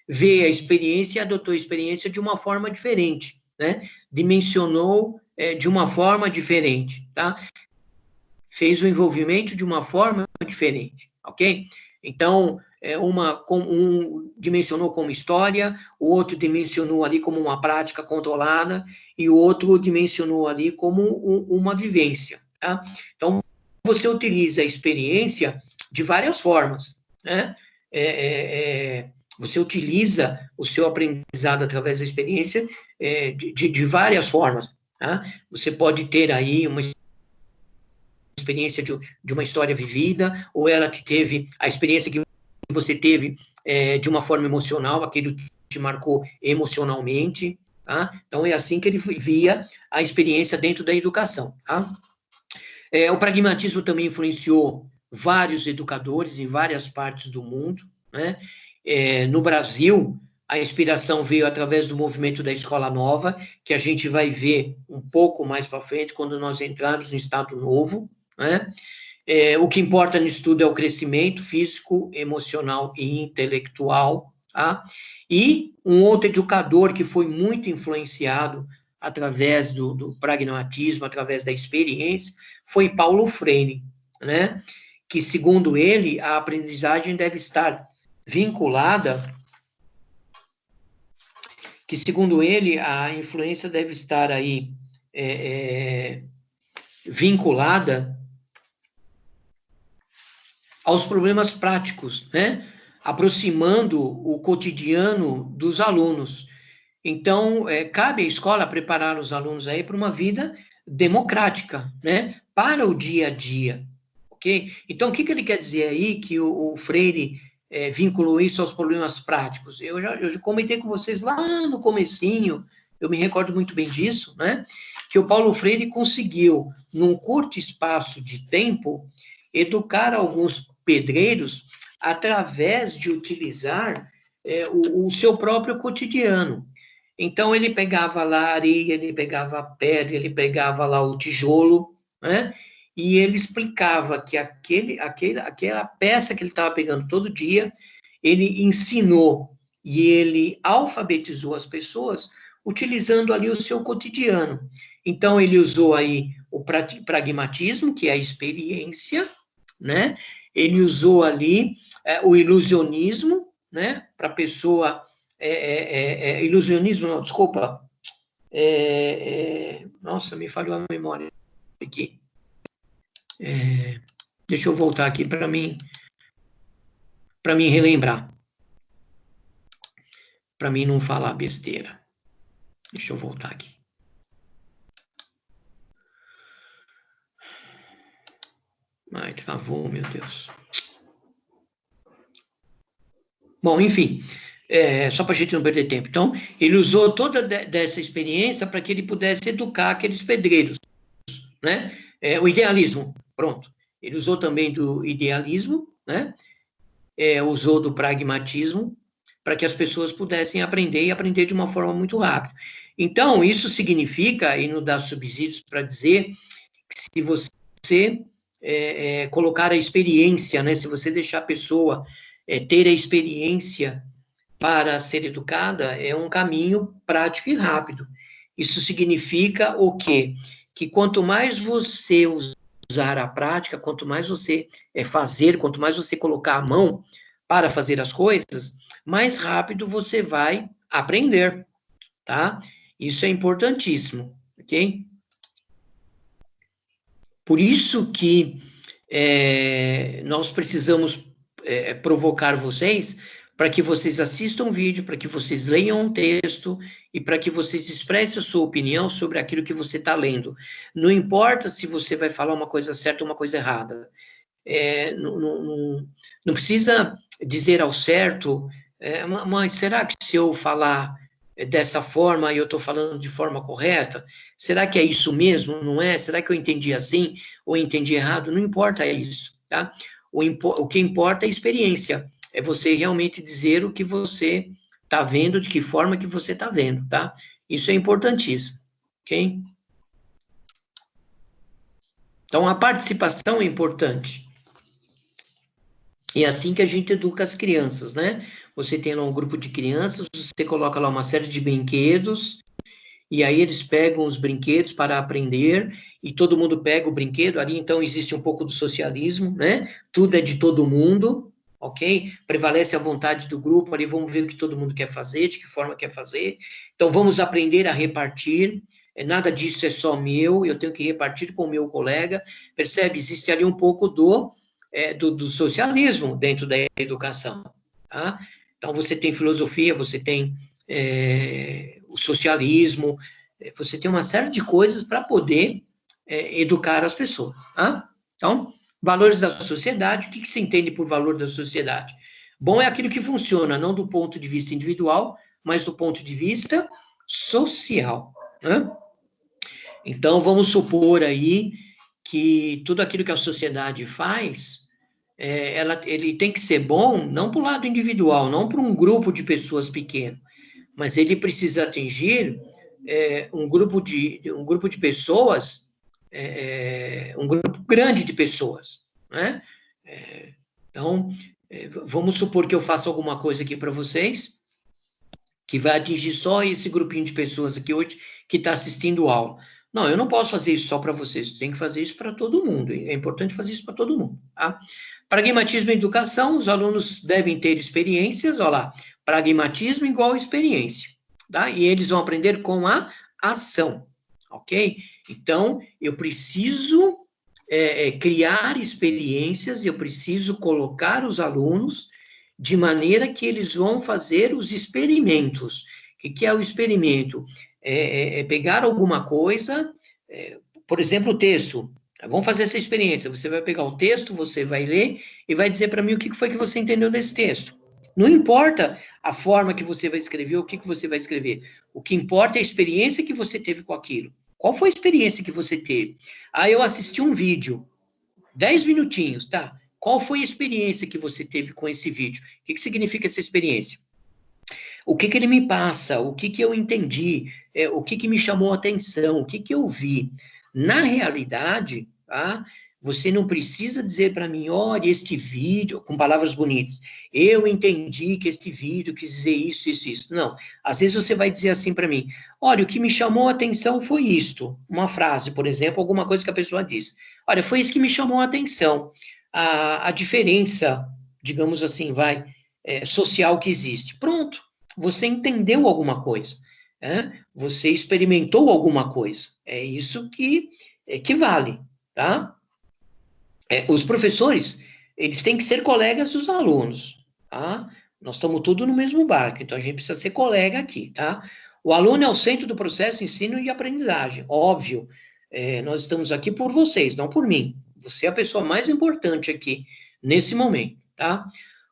vê a experiência e adotou a experiência de uma forma diferente, né? Dimensionou de uma forma diferente, tá? Fez o envolvimento de uma forma diferente, ok? Então, um dimensionou como história, o outro dimensionou ali como uma prática controlada, e o outro dimensionou ali como uma vivência, tá? Então, você utiliza a experiência de várias formas, né? Você utiliza o seu aprendizado através da experiência de várias formas, tá? Você pode ter aí uma experiência de uma história vivida, ou ela teve a experiência que você teve de uma forma emocional, aquele que te marcou emocionalmente, tá? Então, é assim que ele via a experiência dentro da educação, tá? O pragmatismo também influenciou vários educadores em várias partes do mundo, né? No Brasil, a inspiração veio através do movimento da Escola Nova, que a gente vai ver um pouco mais para frente, quando nós entrarmos no Estado Novo, né? O que importa nisso tudo é o crescimento físico, emocional e intelectual, tá? E um outro educador que foi muito influenciado através do pragmatismo, através da experiência, foi Paulo Freire, né? Que, segundo ele, a aprendizagem deve estar vinculada, que, segundo ele, a influência deve estar aí vinculada aos problemas práticos, né? Aproximando o cotidiano dos alunos. Então, cabe à escola preparar os alunos aí para uma vida democrática, né? Para o dia a dia, ok? Então, o que ele quer dizer aí que o Freire vinculou isso aos problemas práticos? Eu já comentei com vocês lá no comecinho, eu me recordo muito bem disso, né? Que o Paulo Freire conseguiu, num curto espaço de tempo, educar alguns pedreiros através de utilizar o seu próprio cotidiano. Então, ele pegava lá a areia, ele pegava a pedra, ele pegava lá o tijolo, né? E ele explicava que aquela peça que ele estava pegando todo dia, ele ensinou e ele alfabetizou as pessoas utilizando ali o seu cotidiano. Então, ele usou aí o pragmatismo, que é a experiência, né? Ele usou ali o ilusionismo, né? Para a pessoa... ilusionismo, não, desculpa. Nossa, me falhou a memória aqui. Deixa eu voltar aqui para mim relembrar. Para mim não falar besteira. Deixa eu voltar aqui. Ai, travou, meu Deus. Bom, enfim, só para a gente não perder tempo. Então, ele usou toda dessa experiência para que ele pudesse educar aqueles pedreiros, né? O idealismo, pronto. Ele usou também do idealismo, né? Usou do pragmatismo, para que as pessoas pudessem aprender e aprender de uma forma muito rápida. Então, isso significa, e não dá subsídios para dizer, que se você colocar a experiência, né? Se você deixar a pessoa ter a experiência para ser educada, é um caminho prático e rápido. Isso significa o quê? Que quanto mais você usar a prática, quanto mais você fazer, quanto mais você colocar a mão para fazer as coisas, mais rápido você vai aprender, tá? Isso é importantíssimo, ok? Por isso que nós precisamos provocar vocês para que vocês assistam um vídeo, para que vocês leiam um texto e para que vocês expressem a sua opinião sobre aquilo que você está lendo. Não importa se você vai falar uma coisa certa ou uma coisa errada. Não precisa dizer ao certo, mas será que se eu falar dessa forma e eu estou falando de forma correta? Será que é isso mesmo? Não é? Será que eu entendi assim ou entendi errado? Não importa isso, tá? O que importa é a experiência, é você realmente dizer o que você está vendo, de que forma que você está vendo, tá? Isso é importantíssimo, ok? Então, a participação é importante. E é assim que a gente educa as crianças, né? Você tem lá um grupo de crianças, você coloca lá uma série de brinquedos, e aí eles pegam os brinquedos para aprender, e todo mundo pega o brinquedo, ali então existe um pouco do socialismo, né? Tudo é de todo mundo, ok? Prevalece a vontade do grupo, ali vamos ver o que todo mundo quer fazer, de que forma quer fazer. Então vamos aprender a repartir, nada disso é só meu, eu tenho que repartir com o meu colega, percebe? Existe ali um pouco do socialismo dentro da educação, tá? Então você tem filosofia, você tem o socialismo, você tem uma série de coisas para poder educar as pessoas, tá? Então, valores da sociedade, o que se entende por valor da sociedade? Bom é aquilo que funciona, não do ponto de vista individual, mas do ponto de vista social, né? Então, vamos supor aí que tudo aquilo que a sociedade faz, ele tem que ser bom, não para o lado individual, não para um grupo de pessoas pequeno, mas ele precisa atingir um grupo de pessoas, um grupo grande de pessoas, né? Então, vamos supor que eu faça alguma coisa aqui para vocês, que vai atingir só esse grupinho de pessoas aqui hoje que está assistindo aula. Não, eu não posso fazer isso só para vocês, tem que fazer isso para todo mundo, é importante fazer isso para todo mundo, tá? Pragmatismo e educação, os alunos devem ter experiências, olha lá, pragmatismo igual experiência, tá? E eles vão aprender com a ação, ok? Então, eu preciso criar experiências, eu preciso colocar os alunos de maneira que eles vão fazer os experimentos. O que é o experimento? Pegar alguma coisa, por exemplo, o texto. Vamos fazer essa experiência. Você vai pegar o texto, você vai ler e vai dizer para mim o que foi que você entendeu desse texto. Não importa a forma que você vai escrever, o que você vai escrever. O que importa é a experiência que você teve com aquilo. Qual foi a experiência que você teve? Eu assisti um vídeo, 10 minutinhos, tá? Qual foi a experiência que você teve com esse vídeo? O que significa essa experiência? O que ele me passa, o que eu entendi, o que me chamou a atenção, o que eu vi. Na realidade, tá? Você não precisa dizer para mim, olha, este vídeo, com palavras bonitas, eu entendi que este vídeo quis dizer isso, isso, isso. Não. Às vezes você vai dizer assim para mim, olha, o que me chamou a atenção foi isto. Uma frase, por exemplo, alguma coisa que a pessoa diz. Olha, foi isso que me chamou a atenção. A diferença, digamos assim, social que existe. Pronto. Você entendeu alguma coisa. Você experimentou alguma coisa. É isso que vale, tá? Os professores, eles têm que ser colegas dos alunos, tá? Nós estamos todos no mesmo barco, então a gente precisa ser colega aqui, tá? O aluno é o centro do processo de ensino e aprendizagem, óbvio. Nós estamos aqui por vocês, não por mim. Você é a pessoa mais importante aqui, nesse momento, tá?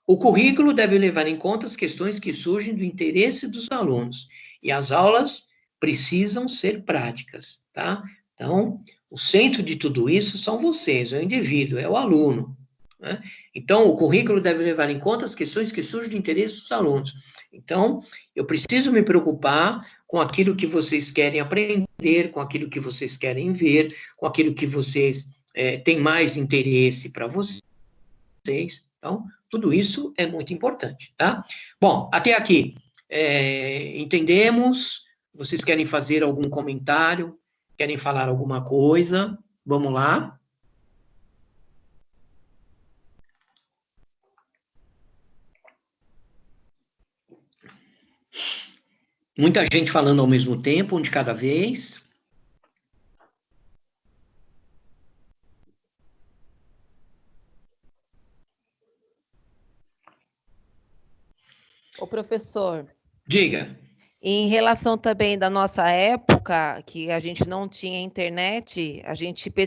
O currículo deve levar em conta as questões que surgem do interesse dos alunos, e as aulas precisam ser práticas, tá? Então, o centro de tudo isso são vocês, é o indivíduo, é o aluno, né? Então, o currículo deve levar em conta as questões que surgem do interesse dos alunos. Então, eu preciso me preocupar com aquilo que vocês querem aprender, com aquilo que vocês querem ver, com aquilo que vocês têm mais interesse para vocês. Então, tudo isso é muito importante, tá? Bom, até aqui, entendemos? Vocês querem fazer algum comentário? Querem falar alguma coisa? Vamos lá. Muita gente falando ao mesmo tempo, um de cada vez. Ô, professor. Diga. Em relação também da nossa época, que a gente não tinha internet, a gente